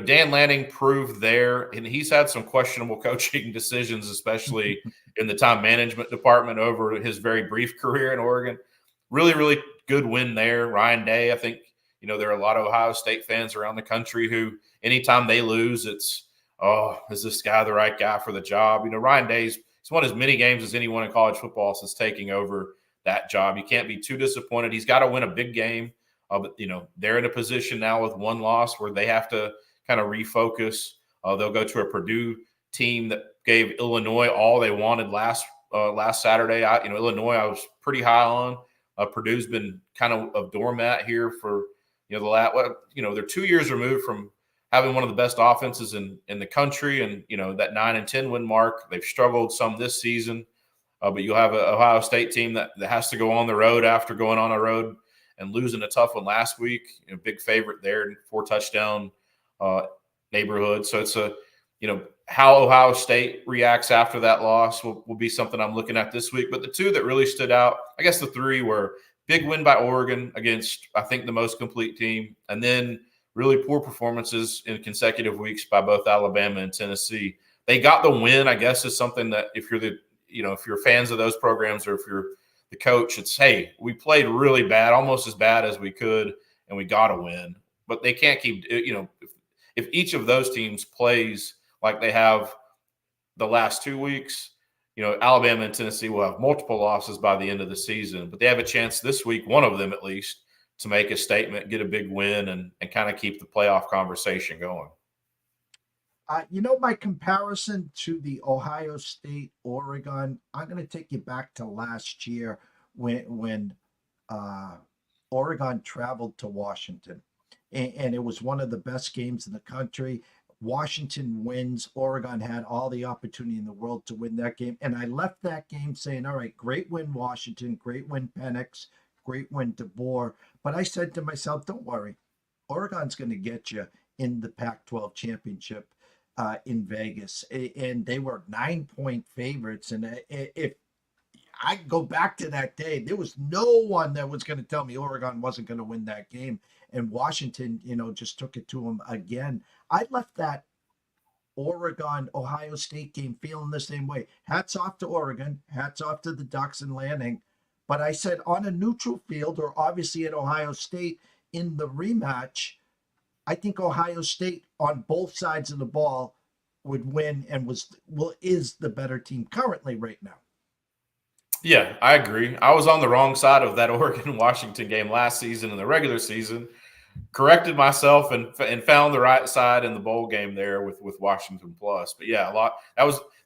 Dan Lanning proved there, and he's had some questionable coaching decisions, especially in the time management department over his very brief career in Oregon. Really, really good win there. Ryan Day, I think, there are a lot of Ohio State fans around the country who anytime they lose, it's, oh, is this guy the right guy for the job? Ryan Day's won as many games as anyone in college football since taking over that job. You can't be too disappointed. He's got to win a big game. But, they're in a position now with one loss where they have to kind of refocus. They'll go to a Purdue team that gave Illinois all they wanted last Saturday. Illinois I was pretty high on. Purdue's been kind of a doormat here for they're 2 years removed from having one of the best offenses in the country, and that 9-10 win mark. They've struggled some this season, but you'll have an Ohio State team that has to go on the road after going on a road and losing a tough one last week. Big favorite there, 4-touchdown neighborhood. So it's how Ohio State reacts after that loss will be something I'm looking at this week. But the two that really stood out, I guess the three were big win by Oregon against, I think, the most complete team, and then really poor performances in consecutive weeks by both Alabama and Tennessee. They got the win, I guess, is something that if you're fans of those programs or if you're the coach, it's, hey, we played really bad, almost as bad as we could, and we got a win. But they can't keep, if each of those teams plays like they have the last 2 weeks, Alabama and Tennessee will have multiple losses by the end of the season. But they have a chance this week, one of them at least, to make a statement, get a big win, and kind of keep the playoff conversation going. My comparison to the Ohio State, Oregon, I'm going to take you back to last year when Oregon traveled to Washington. And it was one of the best games in the country. Washington wins. Oregon had all the opportunity in the world to win that game. And I left that game saying, all right, great win, Washington, great win, Penix, great win, DeBoer. But I said to myself, don't worry, Oregon's going to get you in the Pac-12 championship in Vegas. And they were 9-point favorites. And if I go back to that day, there was no one that was going to tell me Oregon wasn't going to win that game. And Washington, just took it to them again. I left that Oregon-Ohio State game feeling the same way. Hats off to Oregon. Hats off to the Ducks and Lanning. But I said on a neutral field, or obviously at Ohio State in the rematch, I think Ohio State on both sides of the ball would win and is the better team currently right now. Yeah, I agree. I was on the wrong side of that Oregon-Washington game last season in the regular season. corrected myself and found the right side in the bowl game there with Washington plus. But yeah,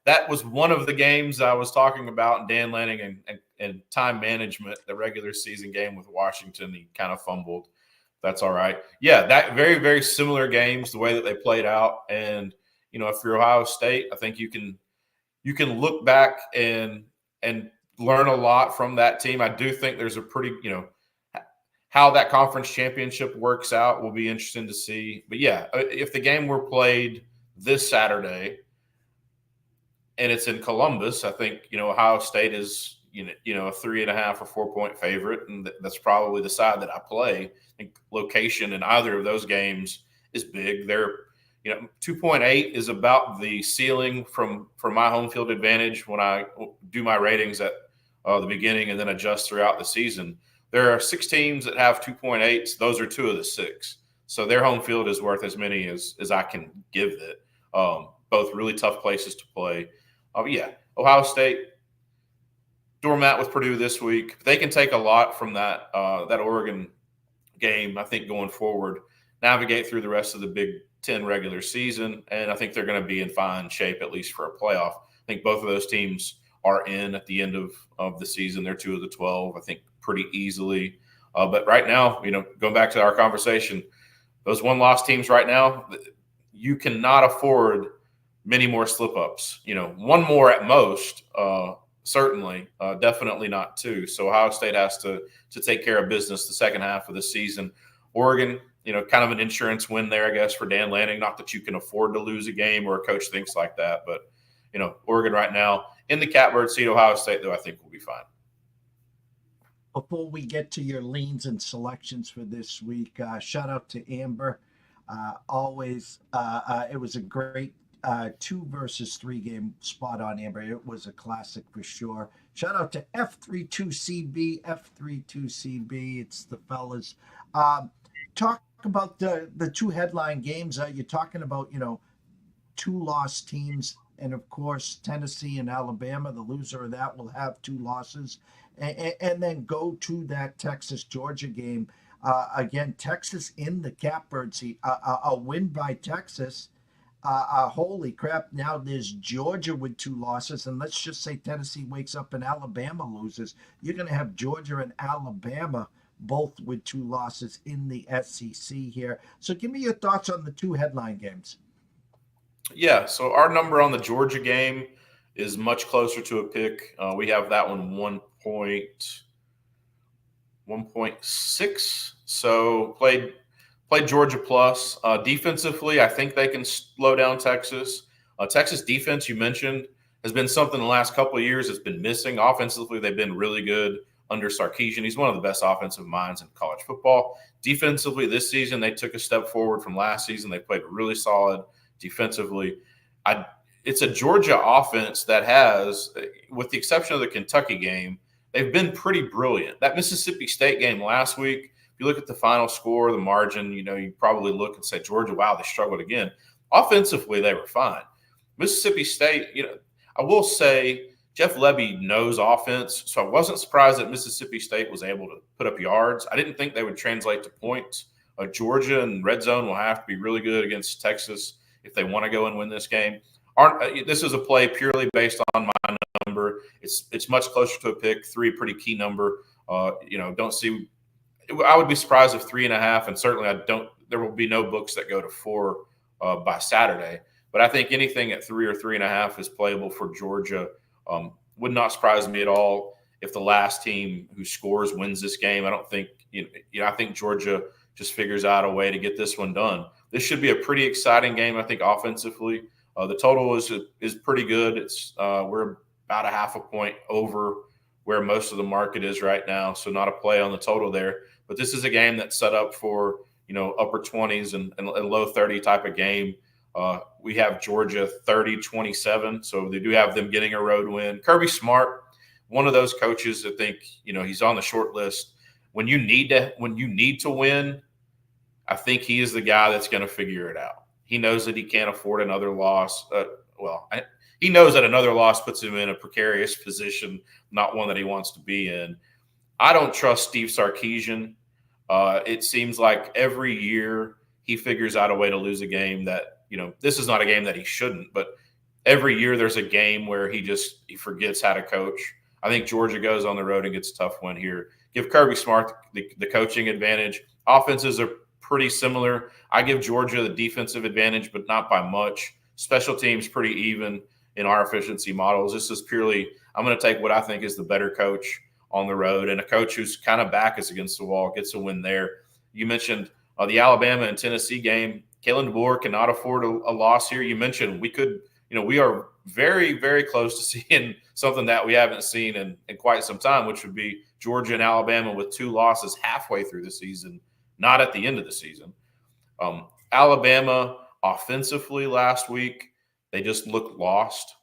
that was one of the games I was talking about, and Dan Lanning and time management, the regular season game with Washington, he kind of fumbled. That's all right. Yeah, that very, very similar games, the way that they played out. And, if you're Ohio State, I think you can look back and learn a lot from that team. I do think there's a pretty, how that conference championship works out will be interesting to see. But yeah, if the game were played this Saturday and it's in Columbus, I think, Ohio State is, a 3.5 or 4 point favorite. And that's probably the side that I play. I think location in either of those games is big. They're, 2.8 is about the ceiling from my home field advantage when I do my ratings at the beginning and then adjust throughout the season. There are 6 teams that have 2.8s. Those are 2 of the 6. So their home field is worth as many as I can give it. Both really tough places to play. Yeah, Ohio State, doormat with Purdue this week. They can take a lot from that Oregon game, I think, going forward, navigate through the rest of the Big Ten regular season, and I think they're going to be in fine shape, at least for a playoff. I think both of those teams are in at the end of the season. They're 2 of the 12, I think, pretty easily. But right now, going back to our conversation, those one-loss teams right now, you cannot afford many more slip-ups. One more at most, certainly, definitely not 2. So Ohio State has to take care of business the second half of the season. Oregon, kind of an insurance win there, I guess, for Dan Lanning. Not that you can afford to lose a game or a coach thinks like that, but, Oregon right now in the catbird seat. Ohio State, though, I think will be fine. Before we get to your leans and selections for this week, shout out to Amber. Always, it was a great 2 versus 3 game spot on, Amber. It was a classic for sure. Shout out to F32CB, F32CB. It's the fellas. Talk about the 2 headline games. You're talking about, 2 lost teams. And of course, Tennessee and Alabama, the loser of that will have 2 losses. And then go to that Texas-Georgia game. Again, Texas in the catbird seat. A win by Texas. Holy crap. Now there's Georgia with 2 losses. And let's just say Tennessee wakes up and Alabama loses. You're going to have Georgia and Alabama both with 2 losses in the SEC here. So give me your thoughts on the 2 headline games. Yeah, so our number on the Georgia game is much closer to a pick. We have that one 1.6. So played Georgia plus. Defensively, I think they can slow down Texas. Texas defense, you mentioned, has been something the last couple of years that's been missing. Offensively, they've been really good under Sarkisian. He's one of the best offensive minds in college football. Defensively, this season, they took a step forward from last season. They played really solid defensively. It's a Georgia offense that has, with the exception of the Kentucky game, they've been pretty brilliant. That Mississippi State game last week, if you look at the final score, the margin, you probably look and say, Georgia, wow, they struggled again. Offensively, they were fine. Mississippi State, I will say Jeff Lebby knows offense, so I wasn't surprised that Mississippi State was able to put up yards. I didn't think they would translate to points. Georgia and red zone will have to be really good against Texas if they want to go and win this game. This is a play purely based on my number. It's much closer to a pick. 3, pretty key number. Don't see. I would be surprised if 3.5, and certainly there will be no books that go to 4 by Saturday. But I think anything at 3 or 3.5 is playable for Georgia. Would not surprise me at all if the last team who scores wins this game. I don't think I think Georgia just figures out a way to get this one done. This should be a pretty exciting game, I think, offensively. The total is pretty good. It's we're about a 0.5 point over where most of the market is right now, so not a play on the total there. But this is a game that's set up for upper 20s and low 30 type of game. We have Georgia 30-27, so they do have them getting a road win. Kirby Smart, one of those coaches that think he's on the short list. When you need to win, I think he is the guy that's going to figure it out. He knows that he can't afford another loss. He knows that another loss puts him in a precarious position, not one that he wants to be in. I don't trust Steve Sarkisian. It seems like every year he figures out a way to lose a game that, this is not a game that he shouldn't, but every year there's a game where he forgets how to coach. I think Georgia goes on the road and gets a tough win here. Give Kirby Smart the coaching advantage. Offenses are pretty similar. I give Georgia the defensive advantage, but not by much. Special teams pretty even in our efficiency models. This is purely, I'm going to take what I think is the better coach on the road, and a coach whose kind of back is against the wall gets a win there. You mentioned the Alabama and Tennessee game. Kalen DeBoer cannot afford a loss here. You mentioned we are very, very close to seeing something that we haven't seen in quite some time, which would be Georgia and Alabama with 2 losses halfway through the season, not at the end of the season. Alabama offensively last week, they just looked lost.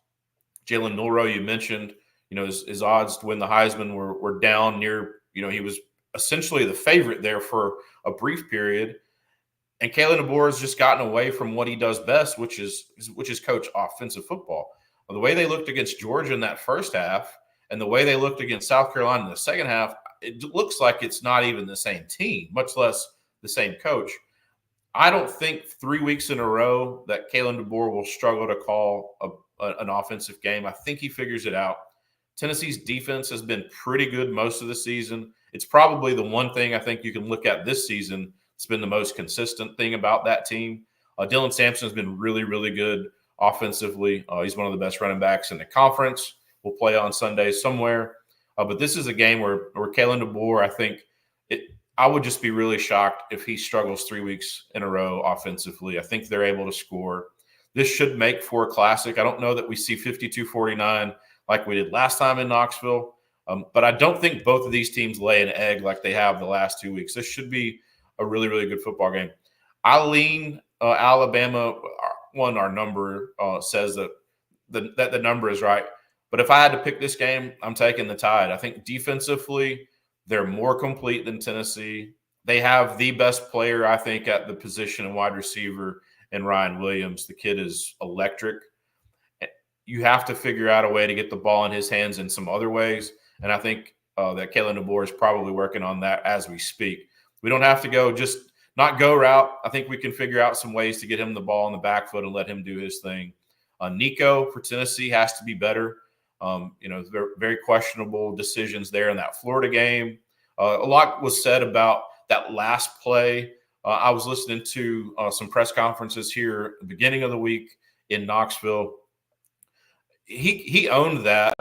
Jalen Milroe, you mentioned, his odds to win the Heisman were down near, he was essentially the favorite there for a brief period. And Kalen DeBoer has just gotten away from what he does best, which is coach offensive football. The way they looked against Georgia in that first half and the way they looked against South Carolina in the second half, it looks like it's not even the same team, much less the same coach. I don't think 3 weeks in a row that Kalen DeBoer will struggle to call an offensive game. I think he figures it out. Tennessee's defense has been pretty good most of the season. It's probably the one thing I think you can look at this season. It's been the most consistent thing about that team. Dylan Sampson has been really, really good offensively. He's one of the best running backs in the conference. We'll play on Sunday somewhere. But this is a game where Kalen DeBoer, I would just be really shocked if he struggles 3 weeks in a row offensively. I think they're able to score. This should make for a classic. I don't know that we see 52-49 like we did last time in Knoxville. But I don't think both of these teams lay an egg like they have the last 2 weeks. This should be a really, really good football game. I lean Alabama. Our number says that the number is right. But if I had to pick this game, I'm taking the Tide. I think defensively, they're more complete than Tennessee. They have the best player, I think, at the position of wide receiver in Ryan Williams. The kid is electric. You have to figure out a way to get the ball in his hands in some other ways. And I think that Kalen DeBoer is probably working on that as we speak. We don't have to not go route. I think we can figure out some ways to get him the ball in the back foot and let him do his thing. Nico for Tennessee has to be better. Very, very questionable decisions there in that Florida game. A lot was said about that last play. I was listening to some press conferences here at the beginning of the week in Knoxville. He owned that,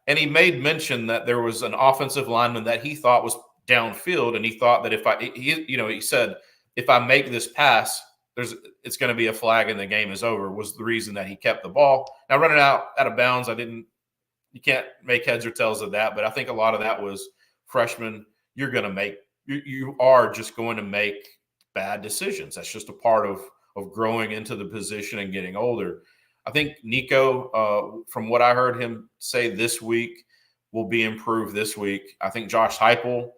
and he made mention that there was an offensive lineman that he thought was downfield, and he thought that he said, if I make this pass, it's going to be a flag and the game is over, was the reason that he kept the ball. Now, running out of bounds, you can't make heads or tails of that, but I think a lot of that was freshman. You are just going to make bad decisions. That's just a part of growing into the position and getting older. I think Nico, from what I heard him say this week, will be improved this week. I think Josh Heupel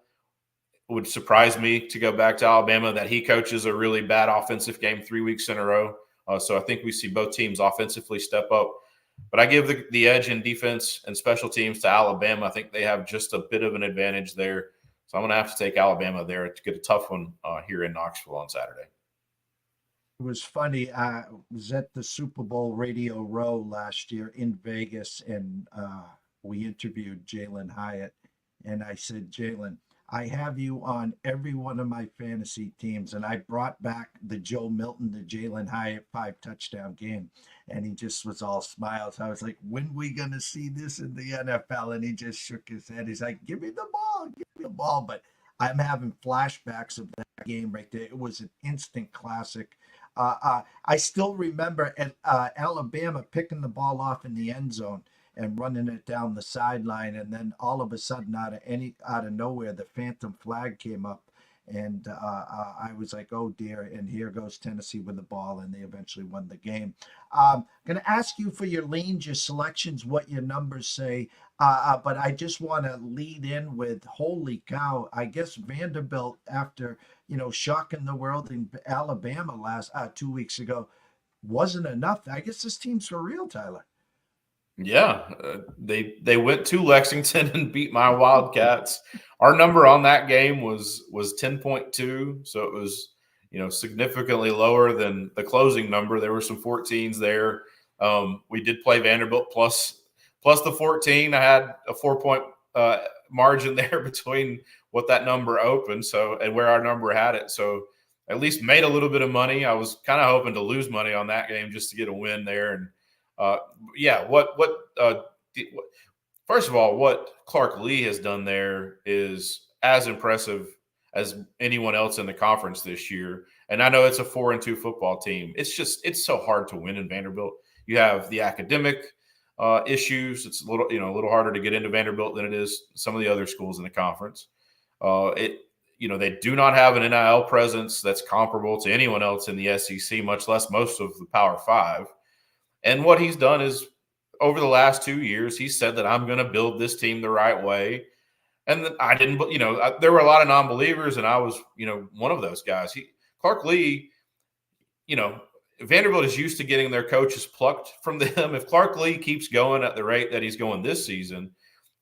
would surprise me to go back to Alabama, that he coaches a really bad offensive game 3 weeks in a row. So I think we see both teams offensively step up. But I give the edge in defense and special teams to Alabama. I think they have just a bit of an advantage there. So I'm going to have to take Alabama there to get a tough one here in Knoxville on Saturday. It was funny. I was at the Super Bowl Radio Row last year in Vegas, and we interviewed Jalen Hyatt. And I said, Jalen, I have you on every one of my fantasy teams. And I brought back the Joe Milton, the Jalen Hyatt 5-touchdown game. And he just was all smiles. I was like, when we going to see this in the NFL? And he just shook his head. He's like, give me the ball. But I'm having flashbacks of that game right there. It was an instant classic. I still remember Alabama picking the ball off in the end zone and running it down the sideline, and then all of a sudden, out of nowhere, the phantom flag came up, and I was like, "Oh dear!" And here goes Tennessee with the ball, and they eventually won the game. Going to ask you for your leans, your selections, what your numbers say, but I just want to lead in with, holy cow! I guess Vanderbilt, after shocking the world in Alabama last 2 weeks ago, wasn't enough. I guess this team's for real, Tyler. Yeah, they went to Lexington and beat my Wildcats. Our number on that game was 10.2, so it was significantly lower than the closing number. There were some 14s there. We did play Vanderbilt plus the 14. I had a 4-point margin there between what that number opened, so and where our number had it. So at least made a little bit of money. I was kind of hoping to lose money on that game just to get a win there. And yeah, first of all, what Clark Lee has done there is as impressive as anyone else in the conference this year. And I know it's a 4-2 football team. It's so hard to win in Vanderbilt. You have the academic issues. It's a little harder to get into Vanderbilt than it is some of the other schools in the conference. They do not have an NIL presence that's comparable to anyone else in the SEC, much less most of the Power Five. And what he's done is, over the last 2 years, he said that I'm going to build this team the right way. And I didn't, there were a lot of non-believers, and I was, one of those guys. Clark Lee, Vanderbilt is used to getting their coaches plucked from them. If Clark Lee keeps going at the rate that he's going this season,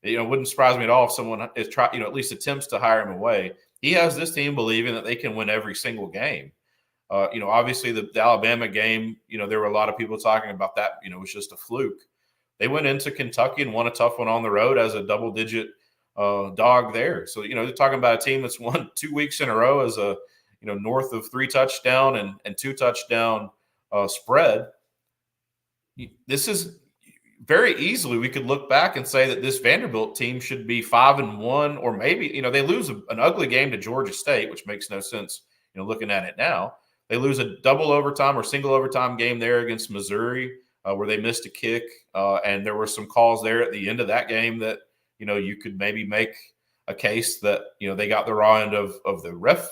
it wouldn't surprise me at all if someone is at least attempts to hire him away. He has this team believing that they can win every single game. Obviously the Alabama game, there were a lot of people talking about that, it was just a fluke. They went into Kentucky and won a tough one on the road as a double-digit dog there. So, they're talking about a team that's won 2 weeks in a row as a, north of 3 touchdown and 2 touchdown spread. This is very easily, we could look back and say that this Vanderbilt team should be 5-1, or maybe, they lose an ugly game to Georgia State, which makes no sense, looking at it now. They lose a double overtime or single overtime game there against Missouri, where they missed a kick. And there were some calls there at the end of that game that, you could maybe make a case that, they got the raw end of the ref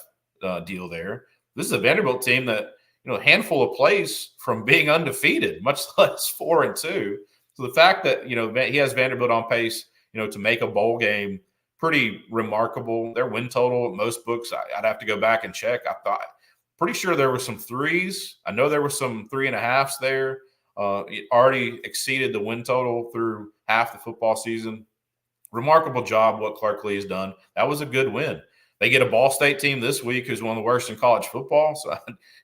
deal there. This is a Vanderbilt team that, a handful of plays from being undefeated, much less 4-2. So the fact that, he has Vanderbilt on pace, to make a bowl game, pretty remarkable. Their win total, most books, I'd have to go back and check. Pretty sure there were some 3s. I know there were some 3.5s there. It already exceeded the win total through half the football season. Remarkable job what Clark Lee has done. That was a good win. They get a Ball State team this week who's one of the worst in college football. So,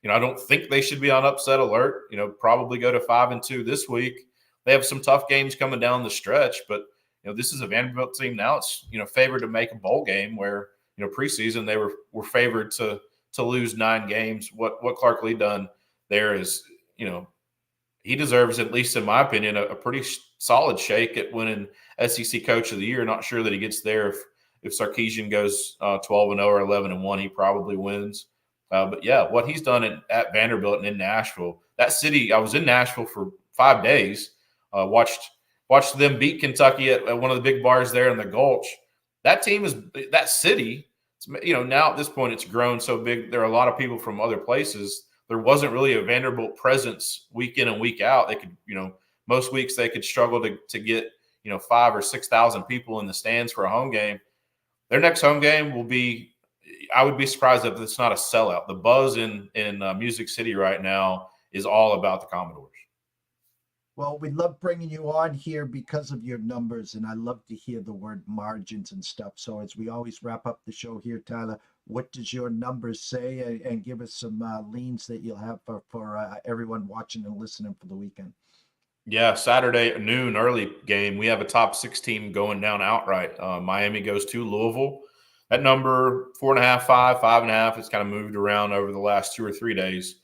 I don't think they should be on upset alert. Probably go to 5-2 this week. They have some tough games coming down the stretch, but this is a Vanderbilt team now. It's favored to make a bowl game where preseason they were favored to lose 9 games. What Clark Lee done there is he deserves, at least in my opinion, a pretty solid shake at winning SEC Coach of the Year. Not sure that he gets there if Sarkisian goes 12-0 or 11-1, he probably wins. But yeah, what he's done at Vanderbilt and in Nashville, that city. I was in Nashville for 5 days. Watched them beat Kentucky at one of the big bars there in the Gulch. That city, now at this point it's grown so big. There are a lot of people from other places. There wasn't really a Vanderbilt presence week in and week out. They could, most weeks they could struggle to get, 5,000 or 6,000 people in the stands for a home game. Their next home game will be, I would be surprised if it's not a sellout. The buzz in Music City right now is all about the Commodores. Well, we love bringing you on here because of your numbers, and I love to hear the word margins and stuff. So as we always wrap up the show here, Tyler, what does your numbers say? And give us some leans that you'll have for everyone watching and listening for the weekend. Yeah, Saturday at noon, early game. We have a top 6 team going down outright. Miami goes to Louisville. That number 4.5, 5.5. It's kind of moved around over the last 2 or 3 days.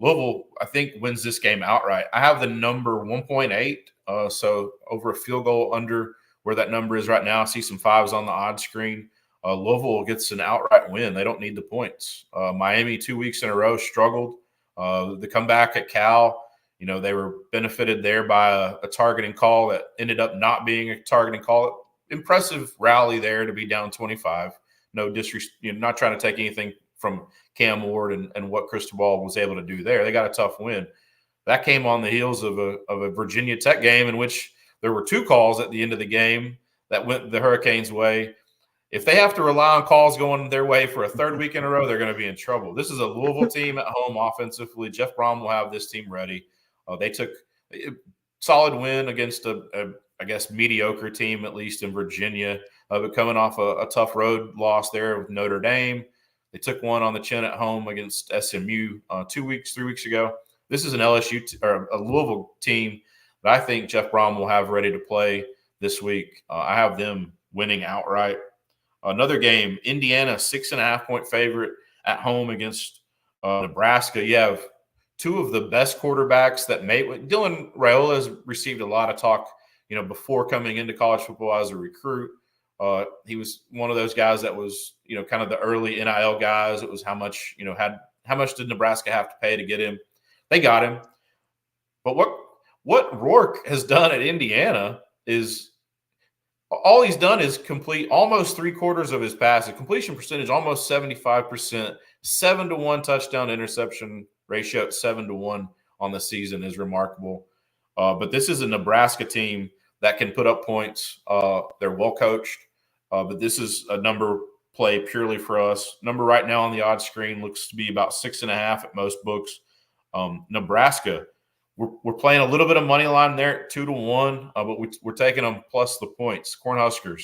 Louisville, I think, wins this game outright. I have the number 1.8, so over a field goal under where that number is right now. I see some 5s on the odd screen. Louisville gets an outright win. They don't need the points. Miami 2 weeks in a row struggled. The comeback at Cal, they were benefited there by a targeting call that ended up not being a targeting call. Impressive rally there to be down 25. No disrespect, not trying to take anything from Cam Ward and what Cristobal was able to do there. They got a tough win. That came on the heels of a Virginia Tech game in which there were 2 calls at the end of the game that went the Hurricanes' way. If they have to rely on calls going their way for a 3rd week in a row, they're going to be in trouble. This is a Louisville team at home offensively. Jeff Brom will have this team ready. They took solid win against I guess, mediocre team, at least in Virginia. But coming off a tough road loss there with Notre Dame. They took one on the chin at home against SMU 3 weeks ago. This is an LSU or a Louisville team that I think Jeff Brom will have ready to play this week. I have them winning outright. Another game, Indiana, 6.5-point favorite at home against Nebraska. You have two of the best quarterbacks that Dylan Raiola has received a lot of talk, before coming into college football as a recruit. He was one of those guys that was, kind of the early NIL guys. It was how much did Nebraska have to pay to get him? They got him. But what Rourke has done at Indiana is all he's done is complete almost 3/4 of his passes. Completion percentage almost 75%. 7-to-1 touchdown interception ratio at 7-to-1 on the season is remarkable. But this is a Nebraska team that can put up points. They're well coached. But this is a number play purely for us. Number right now on the odds screen looks to be about 6.5 at most books. Nebraska, we're playing a little bit of money line there at 2-to-1, but we're taking them plus the points. Cornhuskers,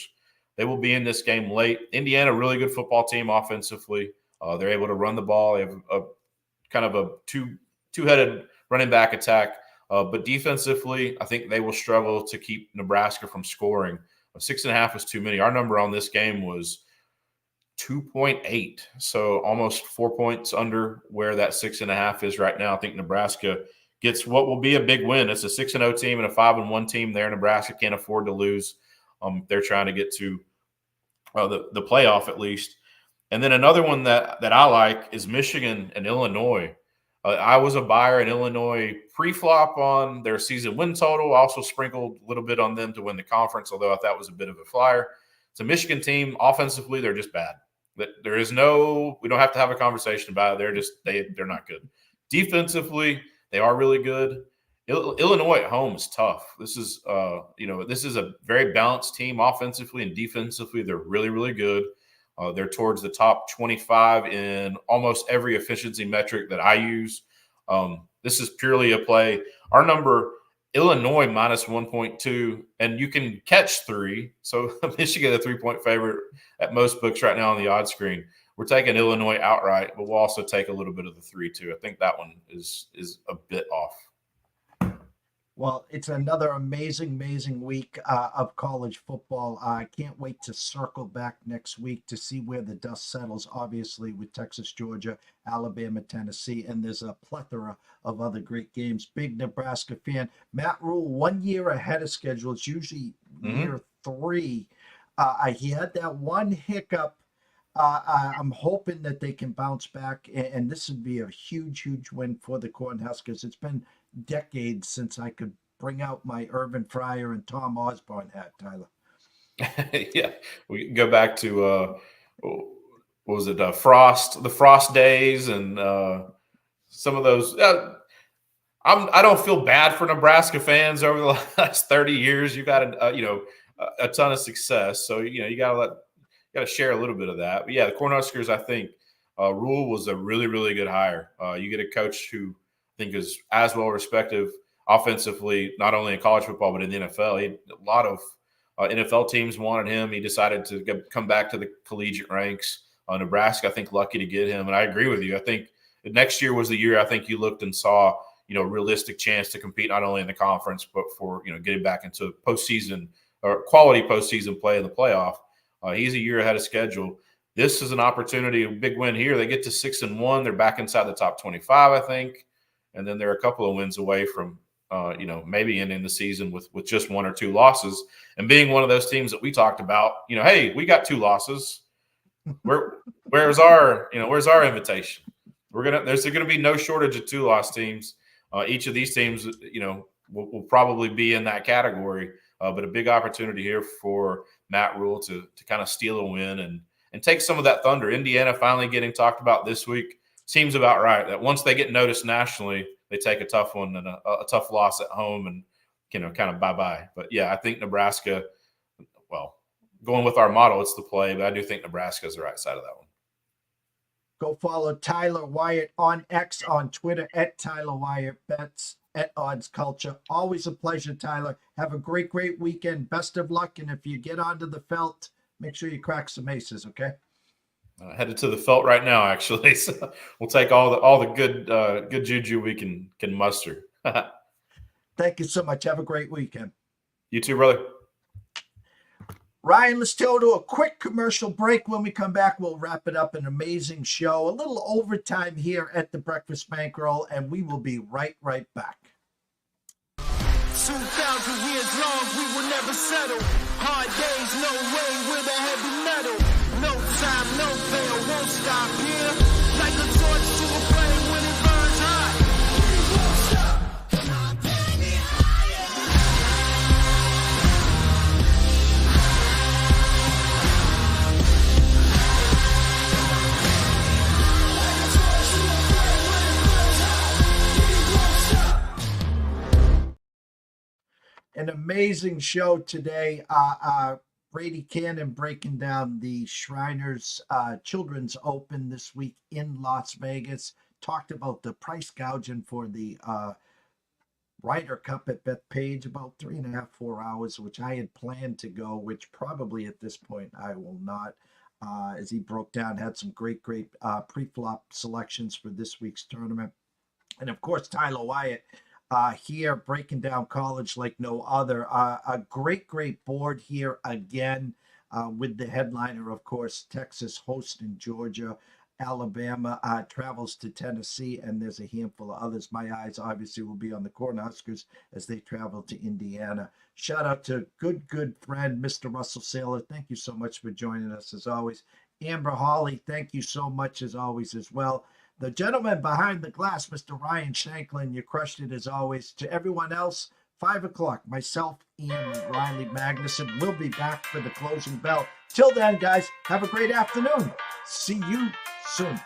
they will be in this game late. Indiana, really good football team offensively. They're able to run the ball. They have a kind of a two-headed running back attack. But defensively, I think they will struggle to keep Nebraska from scoring. 6.5 is too many. Our number on this game was 2.8, so almost 4 points under where that 6.5 is right now. I think Nebraska gets what will be a big win. It's a 6-0 team and a 5-1 team there. Nebraska can't afford to lose. They're trying to get to the playoff at least. And then another one that I like is Michigan and Illinois. I was a buyer in Illinois pre-flop on their season win total. I also sprinkled a little bit on them to win the conference, although I thought it was a bit of a flyer. It's a Michigan team. Offensively, they're just bad. We don't have to have a conversation about it. They're not good. Defensively, they are really good. Illinois at home is tough. This is a very balanced team offensively and defensively. They're really, really good. They're towards the top 25 in almost every efficiency metric that I use. This is purely a play. Our number, Illinois minus 1.2, and you can catch 3. So Michigan, a 3-point favorite at most books right now on the odds screen. We're taking Illinois outright, but we'll also take a little bit of the 3 too. I think that one is a bit off. Well, it's another amazing week of college football. I can't wait to circle back next week to see where the dust settles, obviously, with Texas, Georgia, Alabama, Tennessee, and there's a plethora of other great games. Big Nebraska fan. Matt Rule, 1 year ahead of schedule. It's usually year 3. He had that one hiccup. I'm hoping that they can bounce back, and this would be a huge win for the Cornhuskers. It's been decades since I could bring out my Irvin Fryer and Tom Osborne hat, Tyler. Yeah, we can go back to what was it, the Frost days, and some of those. I don't feel bad for Nebraska fans over the last 30 years. You got a ton of success, so you got to share a little bit of that. But yeah, the Cornhuskers, I think Rule was a really, really good hire. You get a coach who I think is as well respected offensively, not only in college football, but in the NFL. A lot of NFL teams wanted him. He decided to come back to the collegiate ranks. Nebraska, I think, lucky to get him. And I agree with you. I think next year was the year I think you looked and saw, a realistic chance to compete not only in the conference, but for, getting back into postseason or quality postseason play in the playoff. He's a year ahead of schedule. This is an opportunity, a big win here. They get to 6-1. They're back inside the top 25, I think. And then they're a couple of wins away from, maybe ending the season with just 1 or 2 losses. And being one of those teams that we talked about, hey, we got 2 losses. Where's our invitation? There's going to be no shortage of 2-loss teams. Each of these teams, will probably be in that category. But a big opportunity here for Matt Rule to kind of steal a win and take some of that thunder. Indiana finally getting talked about this week. Seems about right that once they get noticed nationally, they take a tough one and a tough loss at home and, kind of bye-bye. But, yeah, I think Nebraska, well, going with our model, it's the play, but I do think Nebraska is the right side of that one. Go follow Tyler Wyatt on X, on Twitter, @Tyler Wyatt Bets. at Odds Culture. Always a pleasure, Tyler. Have a great, great weekend. Best of luck. And if you get onto the felt, make sure you crack some aces, okay? Headed to the felt right now, actually. So we'll take all the good juju we can muster. Thank you so much. Have a great weekend. You too, brother. Ryan, let's go to a quick commercial break. When we come back, we'll wrap it up. An amazing show, a little overtime here at the Breakfast Bankroll, and we will be right back. 2,000 years long, we will never settle. Hard days, no way, with a heavy metal. No time, no fail, won't stop here. Like a torch to a flame when it burns hot. We won't stop, come on, baby, higher. Like a torch to a flame when it burns hot. We won't stop. An amazing show today. Brady Kannon breaking down the Shriners Children's Open this week in Las Vegas. Talked about the price gouging for the RYDER Cup at Bethpage, about 3.5, 4 hours, which I had planned to go, which probably at this point I will not. As he broke down, had some great pre-flop selections for this week's tournament. And of course, Tyler Wyatt here breaking down college like no other. A great board here again with the headliner, of course, Texas hosting Georgia. Alabama travels to Tennessee, and there's a handful of others. My eyes obviously will be on the Cornhuskers as they travel to Indiana. Shout out to good friend, Mr. Russell Saylor. Thank you so much for joining us as always. Amber Hawley, thank you so much as always as well. The gentleman behind the glass, Mr. Ryan Shanklin, you crushed it as always. To everyone else, 5 o'clock, myself, Ian, and Riley Magnuson will be back for the closing bell. Till then, guys, have a great afternoon. See you soon.